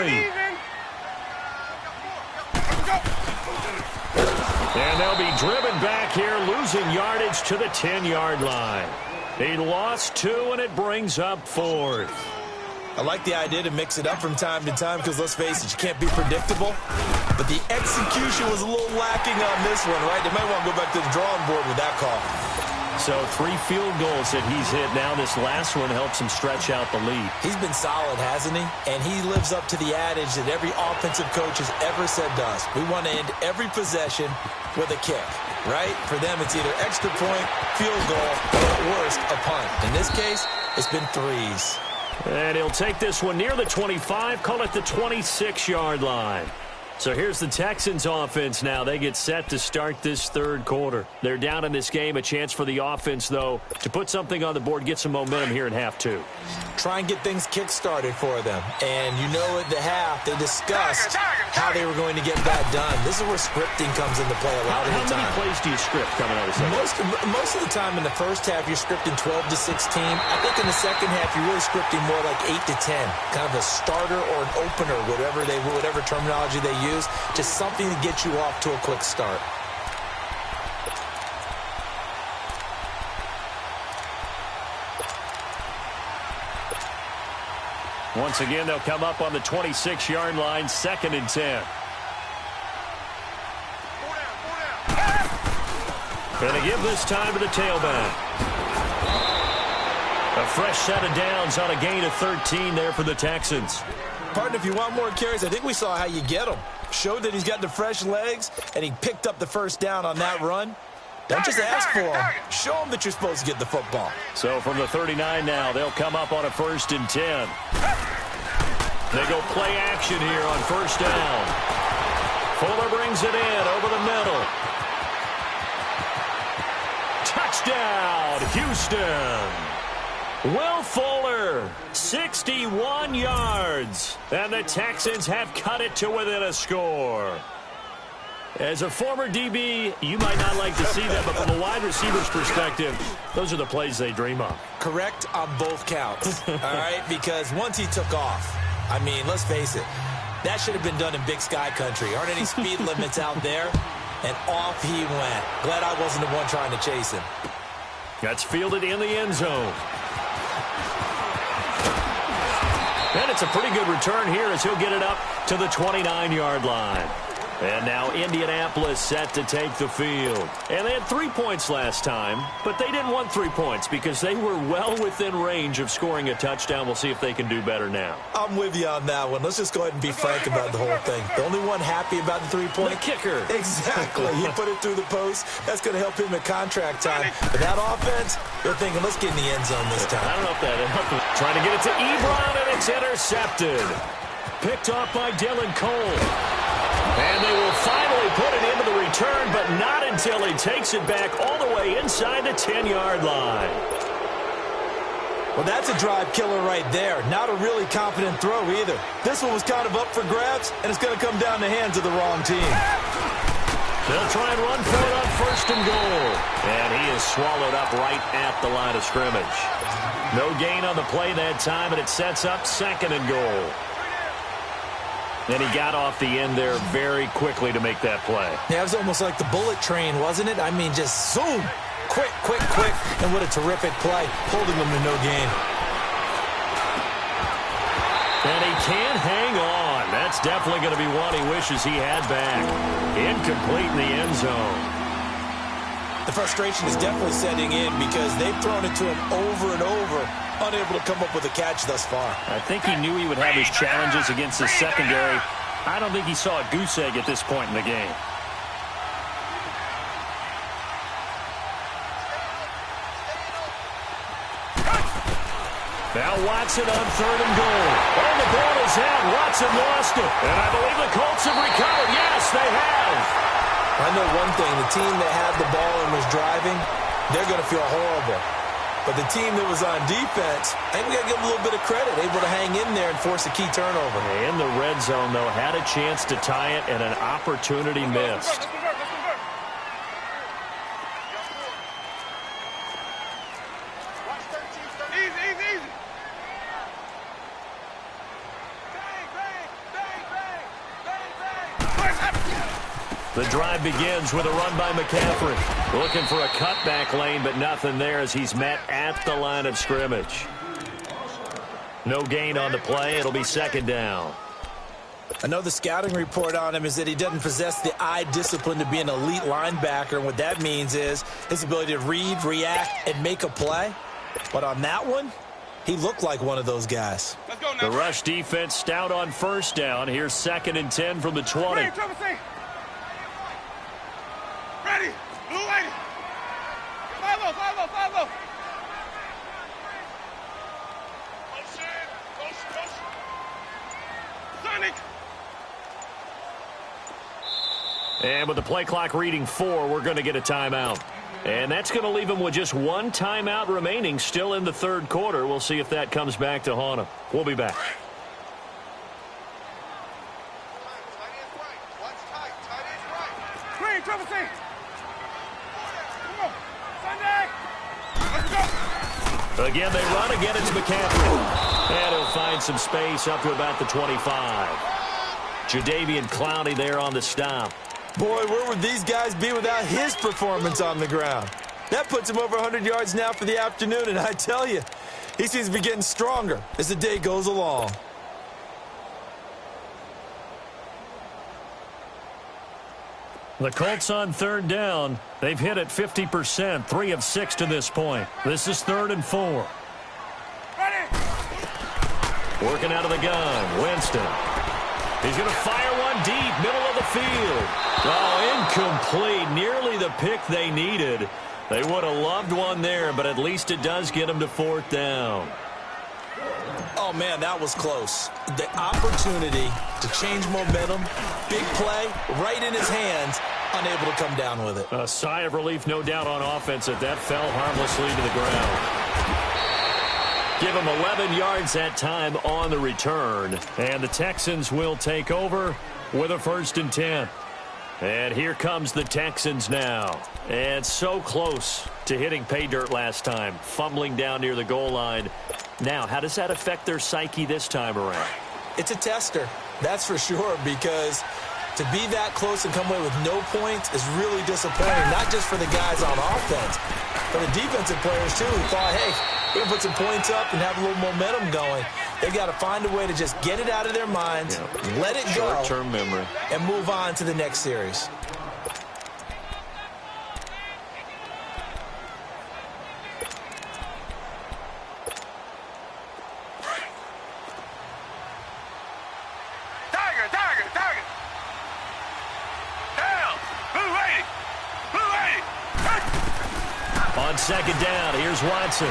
And they'll be driven back here, losing yardage to the 10-yard line. He lost 2, and it brings up 4th. I like the idea to mix it up from time to time because, let's face it, you can't be predictable. But the execution was a little lacking on this one, right? They might want to go back to the drawing board with that call. So 3 field goals that he's hit now. This last one helps him stretch out the lead. He's been solid, hasn't he? And he lives up to the adage that every offensive coach has ever said to us. We want to end every possession with a kick, right? For them, it's either extra point, field goal, or at worst, a punt. In this case, it's been 3s. And he'll take this one near the 25, call it the 26-yard line. So here's the Texans offense now. They get set to start this third quarter. They're down in this game. A chance for the offense, though, to put something on the board, get some momentum here in half two. Try and get things kick-started for them. And you know at the half, they discussed how they were going to get that done. This is where scripting comes into play a lot of the time. How many plays do you script coming out of the second? Most of the time in the first half, you're scripting 12 to 16. I think in the second half, you're really scripting more like 8 to 10. Kind of a starter or an opener, whatever terminology they use. Just something to get you off to a quick start. Once again, they'll come up on the 26-yard line, 2nd and 10. And they give this time to the tailback. A fresh set of downs on a gain of 13 there for the Texans. Partner, if you want more carries, I think we saw how you get them. Showed that he's got the fresh legs, and he picked up the first down on that run. Don't just ask for him. Show him that you're supposed to get the football. So from the 39 now, they'll come up on a 1st and 10. They go play action here on 1st down. Fuller brings it in over the middle. Touchdown, Houston. Will Fuller, 61 yards. And the Texans have cut it to within a score. As a former DB, you might not like to see that, but from a wide receiver's perspective, those are the plays they dream of. Correct on both counts, all right? Because once he took off, I mean, let's face it, that should have been done in Big Sky country. Aren't any speed limits out there? And off he went. Glad I wasn't the one trying to chase him. That's fielded in the end zone. And it's a pretty good return here as he'll get it up to the 29-yard line. And now Indianapolis set to take the field. And they had 3 points last time, but they didn't want 3 points because they were well within range of scoring a touchdown. We'll see if they can do better now. I'm with you on that one. Let's just go ahead and be frank about the whole thing. The only one happy about the 3-point? The kicker. Exactly. He put it through the post. That's going to help him at contract time. But that offense, they're thinking, let's get in the end zone this time. I don't know if that helped. Trying to get it to Ebron, and it's intercepted. Picked off by Dylan Cole. And they will finally put it into the return, but not until he takes it back all the way inside the 10-yard line. Well, that's a drive killer right there. Not a really confident throw either. This one was kind of up for grabs, and it's going to come down the hands of the wrong team. They'll try and run for it on 1st and goal. And he is swallowed up right at the line of scrimmage. No gain on the play that time, and it sets up 2nd and goal. And he got off the end there very quickly to make that play. Yeah, it was almost like the bullet train, wasn't it? I mean, just zoom. Quick, quick, quick. And what a terrific play, holding them to no gain. And he can't hang on. That's definitely going to be one he wishes he had back. Incomplete in the end zone. The frustration is definitely setting in because they've thrown it to him over and over, unable to come up with a catch thus far. I think he knew he would have his challenges against the secondary. I don't think he saw a goose egg at this point in the game. Now Watson on 3rd and goal. Oh, the ball is out. Watson lost it. And I believe the Colts have recovered. Yes, they have. I know one thing. The team that had the ball and was driving, they're going to feel horrible. But the team that was on defense, I think we got to give them a little bit of credit, able to hang in there and force a key turnover. In the red zone, though, had a chance to tie it and an opportunity missed. The drive begins with a run by McCaffrey. Looking for a cutback lane, but nothing there as he's met at the line of scrimmage. No gain on the play. It'll be 2nd down. I know the scouting report on him is that he doesn't possess the eye discipline to be an elite linebacker. And what that means is his ability to read, react, and make a play. But on that one, he looked like one of those guys. The rush defense stout on 1st down. Here's 2nd and 10 from the 20. Ready, blue lady. 5-0, 5-0, 5-0. Motion, motion, motion. Sonic. And with the play clock reading 4, we're going to get a timeout. And that's going to leave them with just one timeout remaining still in the third quarter. We'll see if that comes back to haunt them. We'll be back. Again, they run. Again, it's McCaffrey. And he'll find some space up to about the 25. Jadeveon Clowney there on the stop. Boy, where would these guys be without his performance on the ground? That puts him over 100 yards now for the afternoon, and I tell you, he seems to be getting stronger as the day goes along. The Colts on third down. They've hit it 50%, 3 of 6 to this point. This is 3rd and 4. Working out of the gun, Winston. He's going to fire one deep, middle of the field. Oh, incomplete. Nearly the pick they needed. They would have loved one there, but at least it does get them to 4th down. Oh, man, that was close. The opportunity to change momentum, big play, right in his hands, unable to come down with it. A sigh of relief, no doubt, on offense that fell harmlessly to the ground. Give him 11 yards that time on the return. And the Texans will take over with a 1st and 10. And here comes the Texans now. And so close to hitting pay dirt last time, fumbling down near the goal line. Now, how does that affect their psyche this time around? It's a tester, that's for sure, because to be that close and come away with no points is really disappointing, not just for the guys on offense, but the defensive players, too, who thought, hey, we can put some points up and have a little momentum going. They've got to find a way to just get it out of their minds, let it go, short-term memory, and move on to the next series. On second down, here's Watson.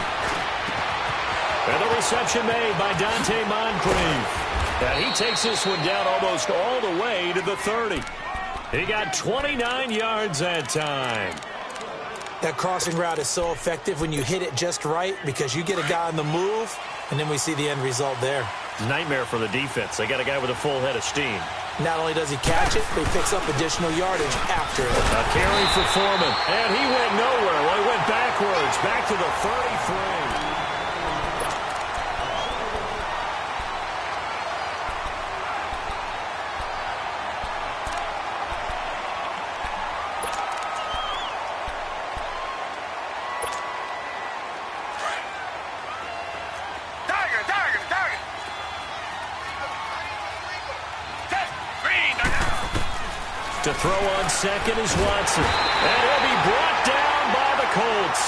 And the reception made by Dante Moncrief. And he takes this one down almost all the way to the 30. He got 29 yards that time. That crossing route is so effective when you hit it just right because you get a guy on the move, and then we see the end result there. Nightmare for the defense. They got a guy with a full head of steam. Not only does he catch it, but he picks up additional yardage after it. A carry for Foreman. And he went nowhere. Well, he went backwards, back to the 33. To throw on second is Watson. And he'll be brought down by the Colts.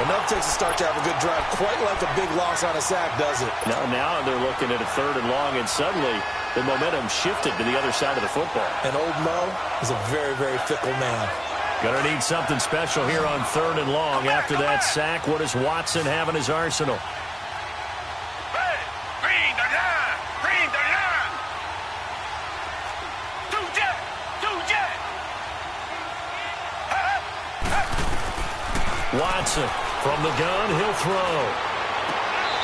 Enough takes a start to have a good drive. Quite like a big loss on a sack, does it? Now they're looking at a 3rd and long, and suddenly the momentum shifted to the other side of the football. And old Mo is a very, very fickle man. Gonna need something special here on 3rd and long. After that sack, what does Watson have in his arsenal? Watson from the gun, he'll throw.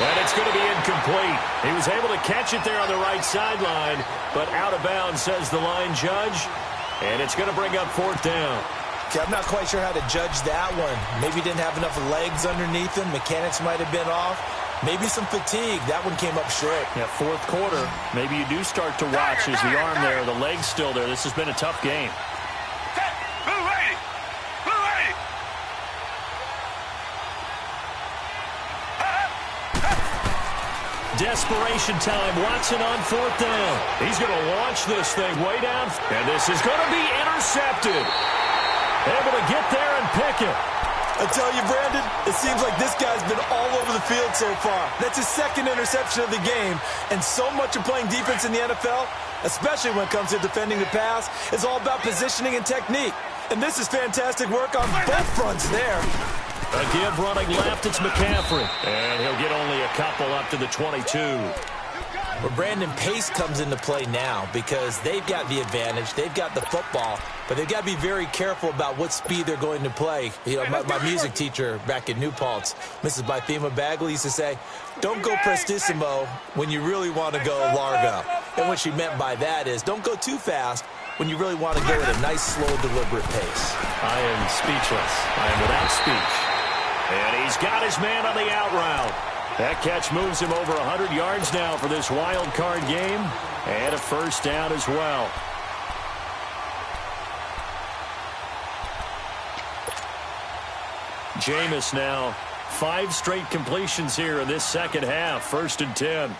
And it's going to be incomplete. He was able to catch it there on the right sideline, but out of bounds, says the line judge. And it's going to bring up 4th down. Okay, I'm not quite sure how to judge that one. Maybe he didn't have enough legs underneath him. Mechanics might have been off. Maybe some fatigue. That one came up short. Yeah, 4th quarter. Maybe you do start to watch as the arm there, the leg's still there. This has been a tough game. Desperation time. Watson on 4th down. He's going to launch this thing way down. And this is going to be intercepted. Able to get there and pick it. I tell you, Brandon, it seems like this guy's been all over the field so far. That's his 2nd interception of the game. And so much of playing defense in the NFL, especially when it comes to defending the pass, is all about positioning and technique. And this is fantastic work on both fronts there. A give running left, it's McCaffrey. And he'll get only a couple up to the 22. Well, Brandon, pace comes into play now because they've got the advantage. They've got the football, but they've got to be very careful about what speed they're going to play. You know, my music teacher back in New Paltz, Mrs. Bythema Bagley, used to say, don't go prestissimo when you really want to go largo. And what she meant by that is don't go too fast when you really want to go at a nice, slow, deliberate pace. I am speechless. I am without speech. And he's got his man on the out route. That catch moves him over 100 yards now for this wild card game. And a first down as well. Jameis now. 5 straight completions here in this second half. 1st and 10.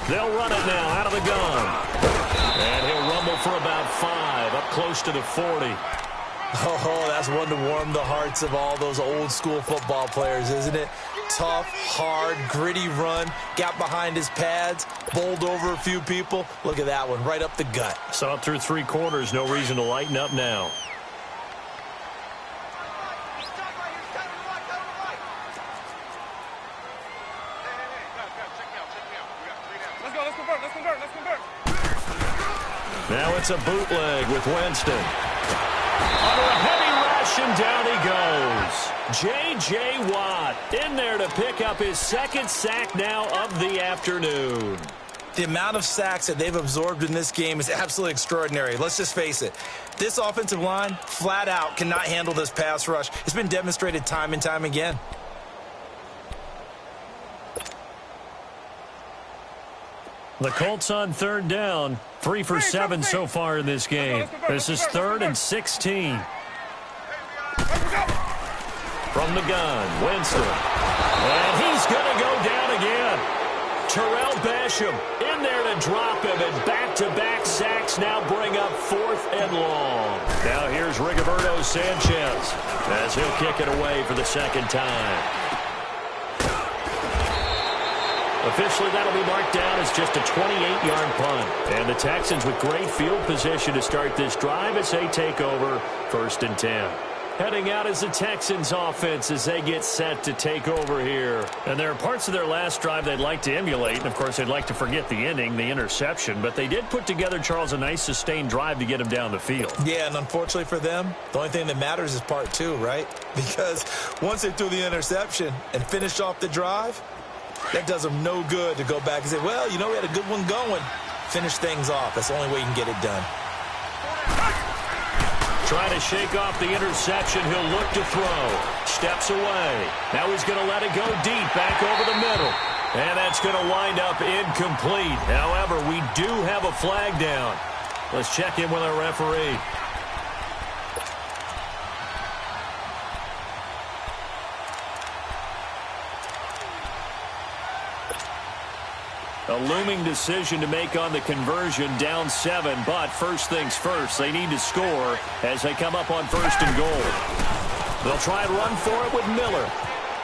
They'll run it now out of the gun. And he'll rumble for about 5, up close to the 40. Oh, that's one to warm the hearts of all those old school football players, isn't it? Tough, hard, gritty run, got behind his pads, bowled over a few people. Look at that one, right up the gut. Saw it through 3 quarters, no reason to lighten up now. Now it's a bootleg with Winston. Under a heavy rush, and down he goes. J.J. Watt in there to pick up his 2nd sack now of the afternoon. The amount of sacks that they've absorbed in this game is absolutely extraordinary. Let's just face it. This offensive line, flat out, cannot handle this pass rush. It's been demonstrated time and time again. The Colts on 3rd down. 3 for 7 so far in this game. This is 3rd and 16. From the gun, Winston. And he's going to go down again. Terrell Basham in there to drop him, and back-to-back sacks now bring up 4th and long. Now here's Rigoberto Sanchez as he'll kick it away for the 2nd time. Officially, that'll be marked down as just a 28-yard punt. And the Texans with great field position to start this drive as they take over 1st and 10. Heading out as the Texans offense as they get set to take over here. And there are parts of their last drive they'd like to emulate. And, of course, they'd like to forget the ending, the interception. But they did put together, Charles, a nice sustained drive to get him down the field. Yeah, and unfortunately for them, the only thing that matters is part 2, right? Because once they threw the interception and finished off the drive, that does them no good to go back and say, well, you know, we had a good one going. Finish things off. That's the only way you can get it done. Trying to shake off the interception. He'll look to throw. Steps away. Now he's going to let it go deep back over the middle. And that's going to wind up incomplete. However, we do have a flag down. Let's check in with our referee. A looming decision to make on the conversion, down 7. But first things first, they need to score as they come up on 1st and goal. They'll try and run for it with Miller.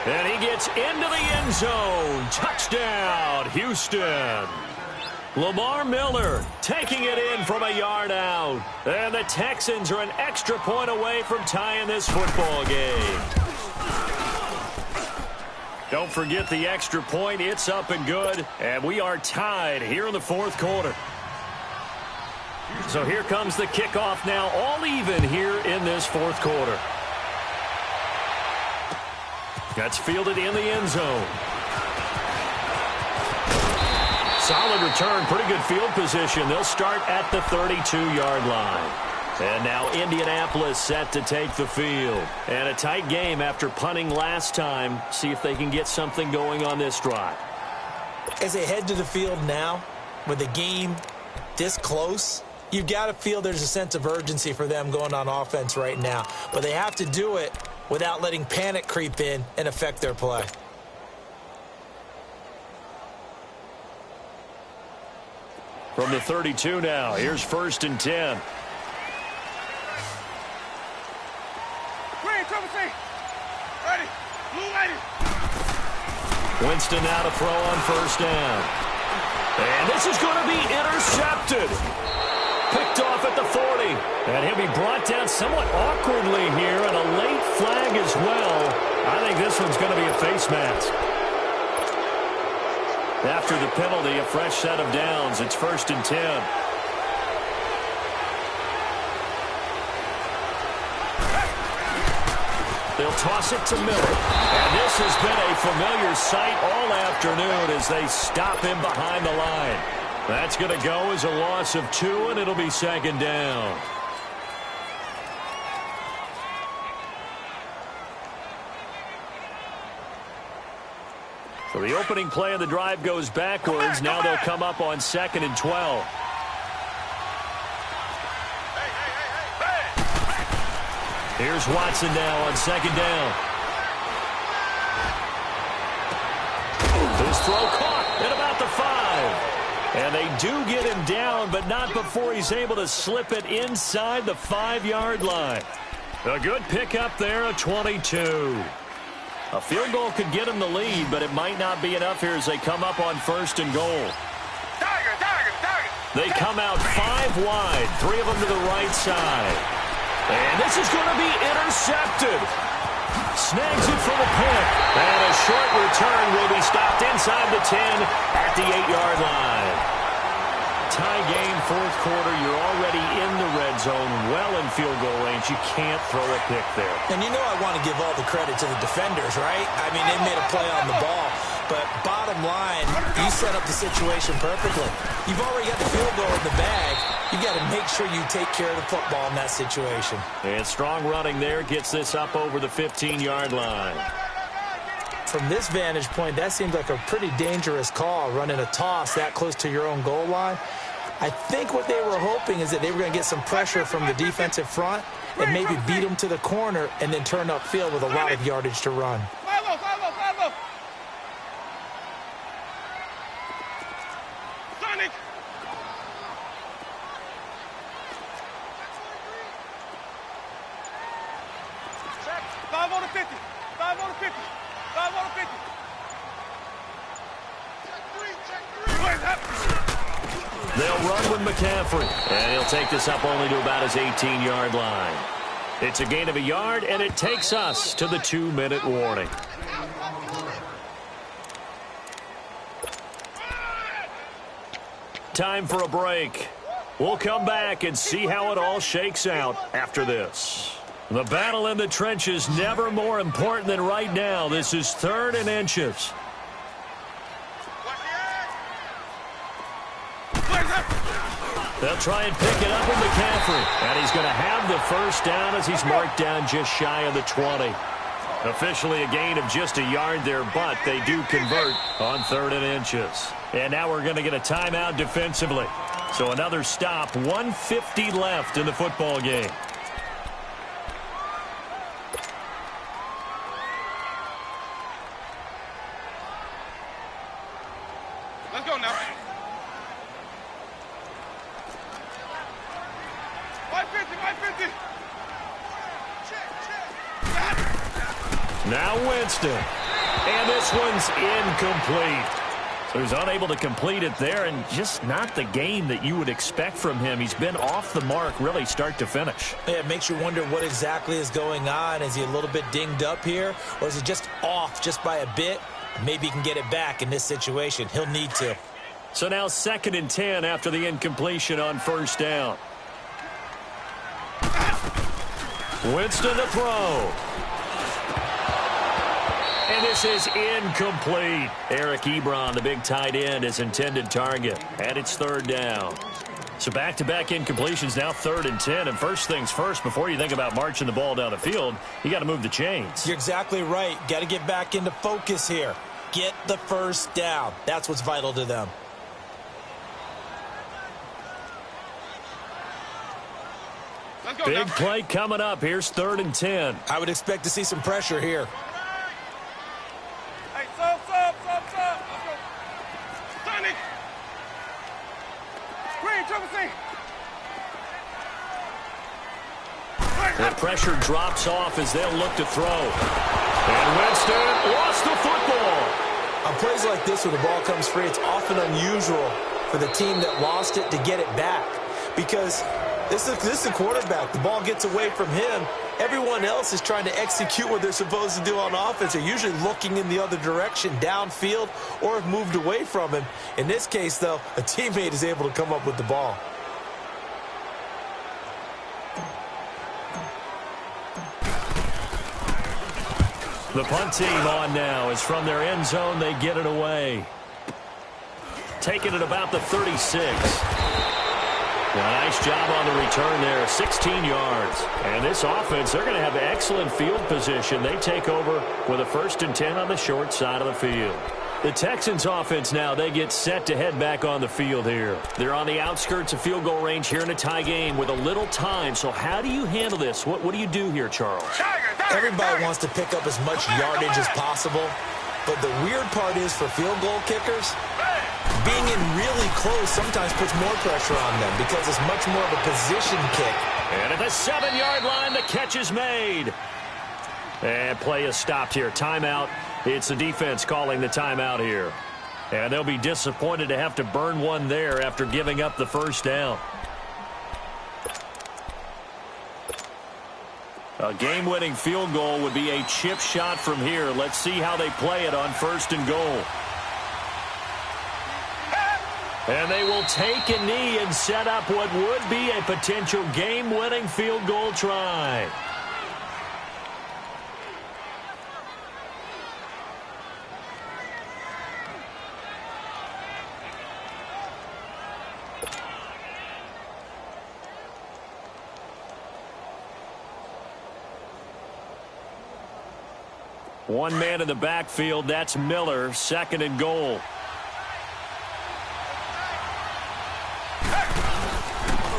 And he gets into the end zone. Touchdown, Houston. Lamar Miller taking it in from a yard out. And the Texans are an extra point away from tying this football game. Don't forget the extra point. It's up and good. And we are tied here in the 4th quarter. So here comes the kickoff now, all even here in this 4th quarter. That's fielded in the end zone. Solid return, pretty good field position. They'll start at the 32-yard line. And now Indianapolis set to take the field. And a tight game after punting last time. See if they can get something going on this drive. As they head to the field now, with the game this close, you've got to feel there's a sense of urgency for them going on offense right now. But they have to do it without letting panic creep in and affect their play. From the 32 now, here's 1st and 10. Ready. Blue lady. Winston now to throw on 1st down. And this is going to be intercepted. Picked off at the 40. And he'll be brought down somewhat awkwardly here, and a late flag as well. I think this one's going to be a face mask. After the penalty, a fresh set of downs. It's 1st and 10. They'll toss it to Miller. And this has been a familiar sight all afternoon as they stop him behind the line. That's going to go as a loss of 2, and it'll be 2nd down. So the opening play of the drive goes backwards. Now they'll come up on 2nd and 12. Here's Watson now on 2nd down. His throw caught at about the 5. And they do get him down, but not before he's able to slip it inside the 5-yard line. A good pickup there, a 22. A field goal could get him the lead, but it might not be enough here as they come up on 1st and goal. They come out 5 wide, 3 of them to the right side. And this is going to be intercepted. Snags it for the pick. And a short return will be stopped inside the 10 at the 8-yard line. Tie game, 4th quarter. You're already in the red zone, well in field goal range. You can't throw a pick there. And you know I want to give all the credit to the defenders, right? I mean, they made a play on the ball. But bottom line, you set up the situation perfectly. You've already got the field goal in the bag. You got to make sure you take care of the football in that situation. And strong running there gets this up over the 15-yard line. From this vantage point, that seems like a pretty dangerous call, running a toss that close to your own goal line. I think what they were hoping is that they were going to get some pressure from the defensive front and maybe beat them to the corner and then turn upfield with a lot of yardage to run. They'll run with McCaffrey, and he'll take this up only to about his 18-yard line. It's a gain of a yard, and it takes us to the 2-minute warning. Time for a break. We'll come back and see how it all shakes out after this. The battle in the trenches never more important than right now. This is 3rd and inches. They'll try and pick it up with McCaffrey. And he's going to have the 1st down as he's marked down just shy of the 20. Officially a gain of just a yard there, but they do convert on 3rd and inches. And now we're going to get a timeout defensively. So another stop, 1:50 left in the football game. Let's go now. 550. Now Winston. And this one's incomplete. So he's unable to complete it there, and just not the game that you would expect from him. He's been off the mark really start to finish. Yeah, it makes you wonder what exactly is going on. Is he a little bit dinged up here, or is he just off just by a bit? Maybe he can get it back in this situation. He'll need to. So now 2nd and 10 after the incompletion on 1st down. Winston to throw. And this is incomplete. Eric Ebron, the big tight end, is intended target. And it's 3rd down. So back-to-back incompletions, now 3rd and 10. And first things first, before you think about marching the ball down the field, you got to move the chains. You're exactly right. Got to get back into focus here. Get the 1st down. That's what's vital to them. Big play coming up. Here's 3rd and 10. I would expect to see some pressure here. Hey, sub. Let's go. Sonic. Green, triple C. The pressure drops off as they'll look to throw. And Winston lost the football. On plays like this where the ball comes free, it's often unusual for the team that lost it to get it back. Because This is the quarterback. The ball gets away from him. Everyone else is trying to execute what they're supposed to do on offense. They're usually looking in the other direction, downfield, or have moved away from him. In this case, though, a teammate is able to come up with the ball. The punt team on now is from their end zone. They get it away. Taking it about the 36. Nice job on the return there, 16 yards. And this offense, they're going to have excellent field position. They take over with a 1st and 10 on the short side of the field. The Texans offense now, they get set to head back on the field here. They're on the outskirts of field goal range here in a tie game with a little time. So how do you handle this? What do you do here, Charles? Everybody wants to pick up as much yardage as possible. But the weird part is for field goal kickers, being in really close sometimes puts more pressure on them because it's much more of a position kick. And at the 7-yard line, the catch is made. And play is stopped here. Timeout. It's the defense calling the timeout here. And they'll be disappointed to have to burn one there after giving up the first down. A game-winning field goal would be a chip shot from here. Let's see how they play it on 1st and goal. And they will take a knee and set up what would be a potential game-winning field goal try. One man in the backfield, that's Miller, 2nd and goal.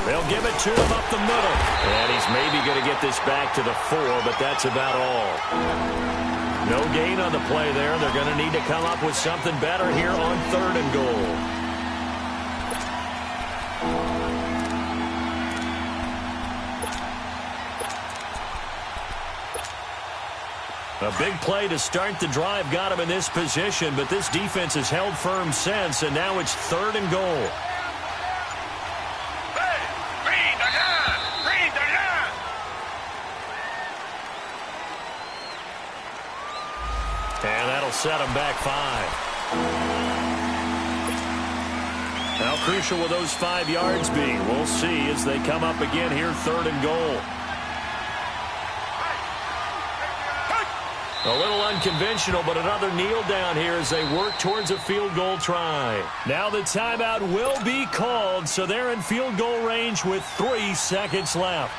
They'll give it to him up the middle. And he's maybe going to get this back to the 4, but that's about all. No gain on the play there. They're going to need to come up with something better here on 3rd and goal. A big play to start the drive got him in this position, but this defense has held firm since, and now it's 3rd and goal. And that'll set him back 5. How crucial will those 5 yards be? We'll see as they come up again here, 3rd and goal. A little unconventional, but another kneel down here as they work towards a field goal try. Now the timeout will be called, so they're in field goal range with 3 seconds left.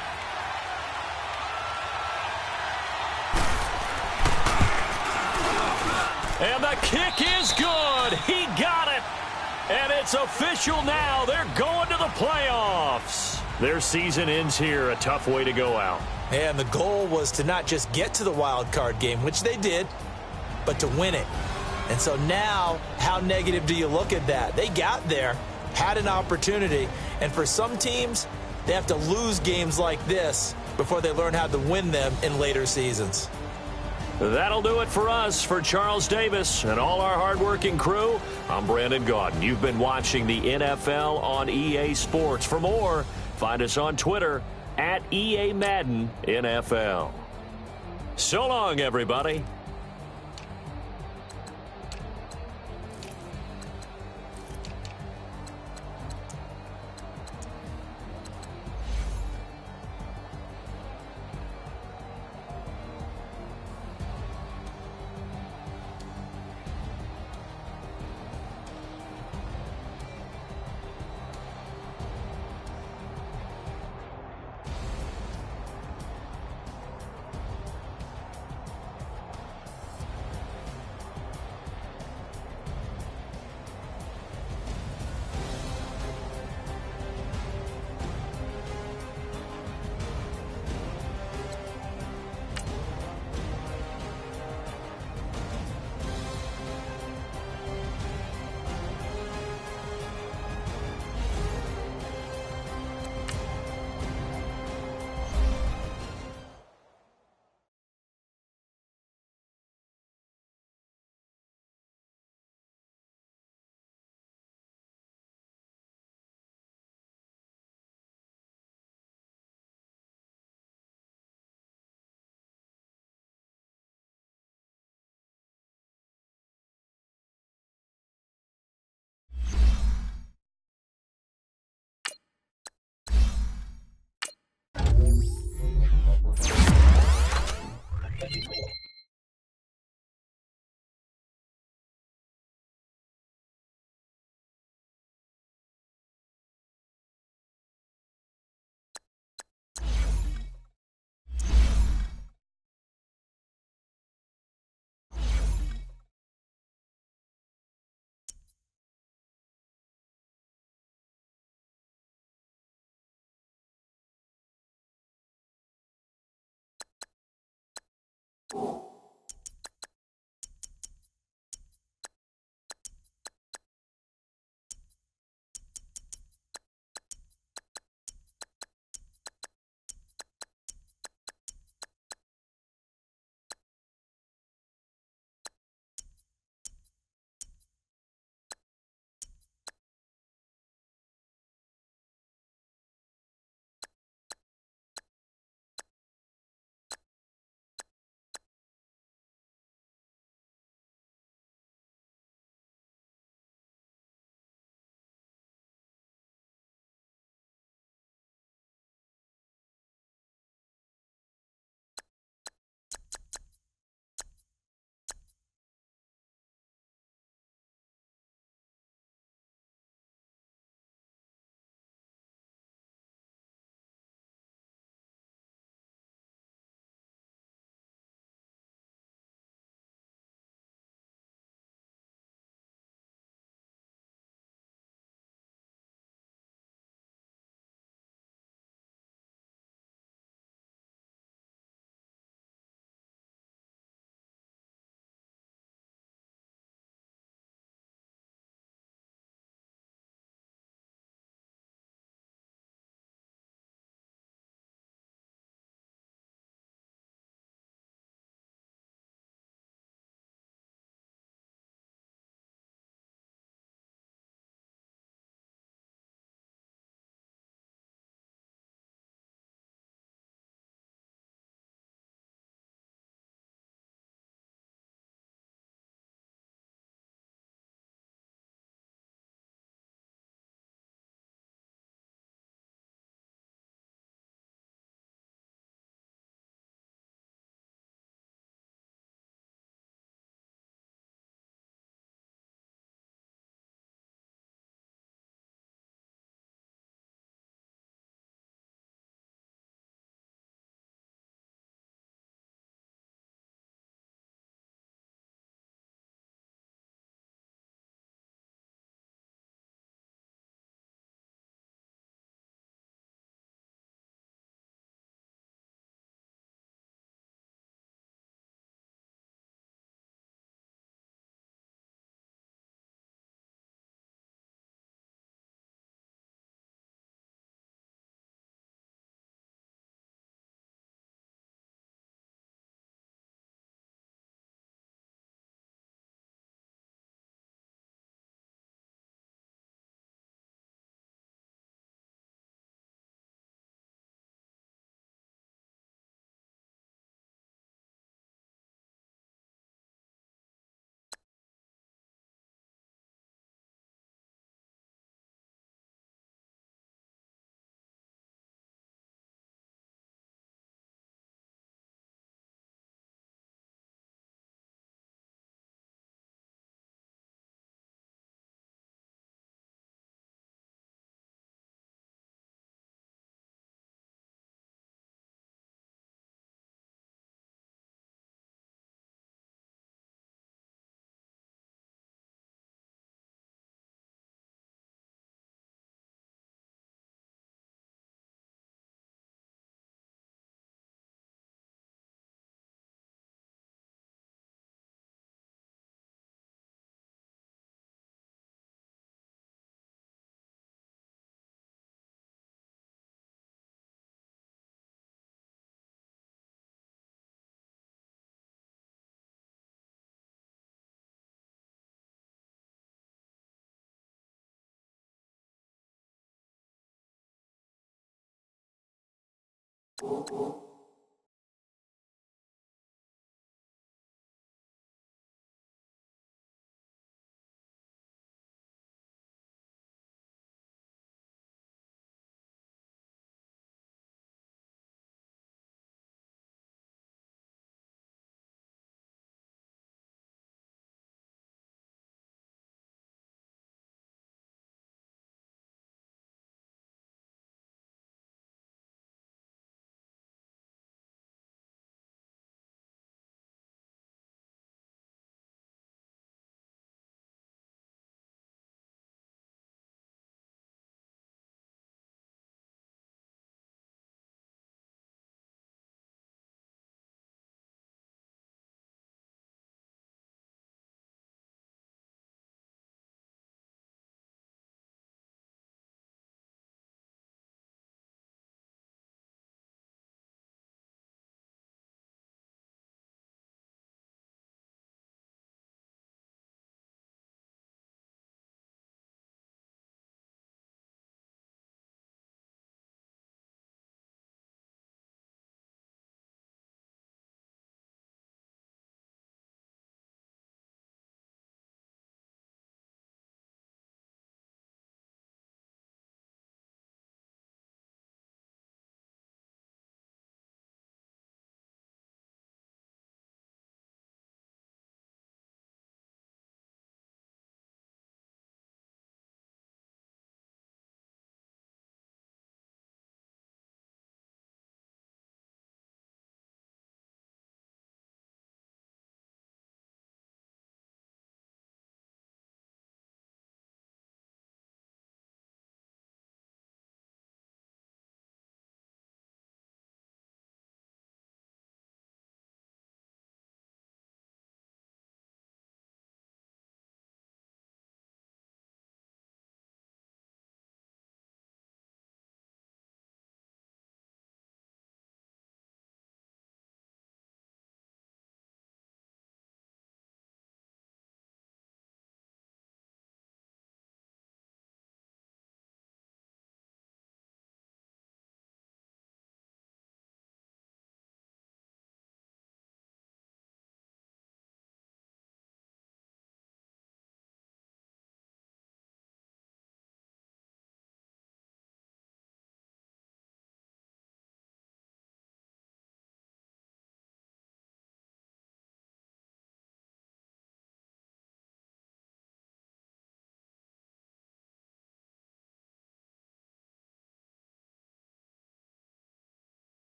And the kick is good. He got it. And it's official now. They're going to the playoffs. Their season ends here. A tough way to go out. And the goal was to not just get to the wild card game, which they did, but to win it. And so now, how negative do you look at that? They got there, had an opportunity, and for some teams, they have to lose games like this before they learn how to win them in later seasons. That'll do it for us. For Charles Davis and all our hardworking crew, I'm Brandon Gaudin. You've been watching the NFL on EA Sports. For more, find us on Twitter at EA Madden NFL. So long, everybody.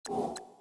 you.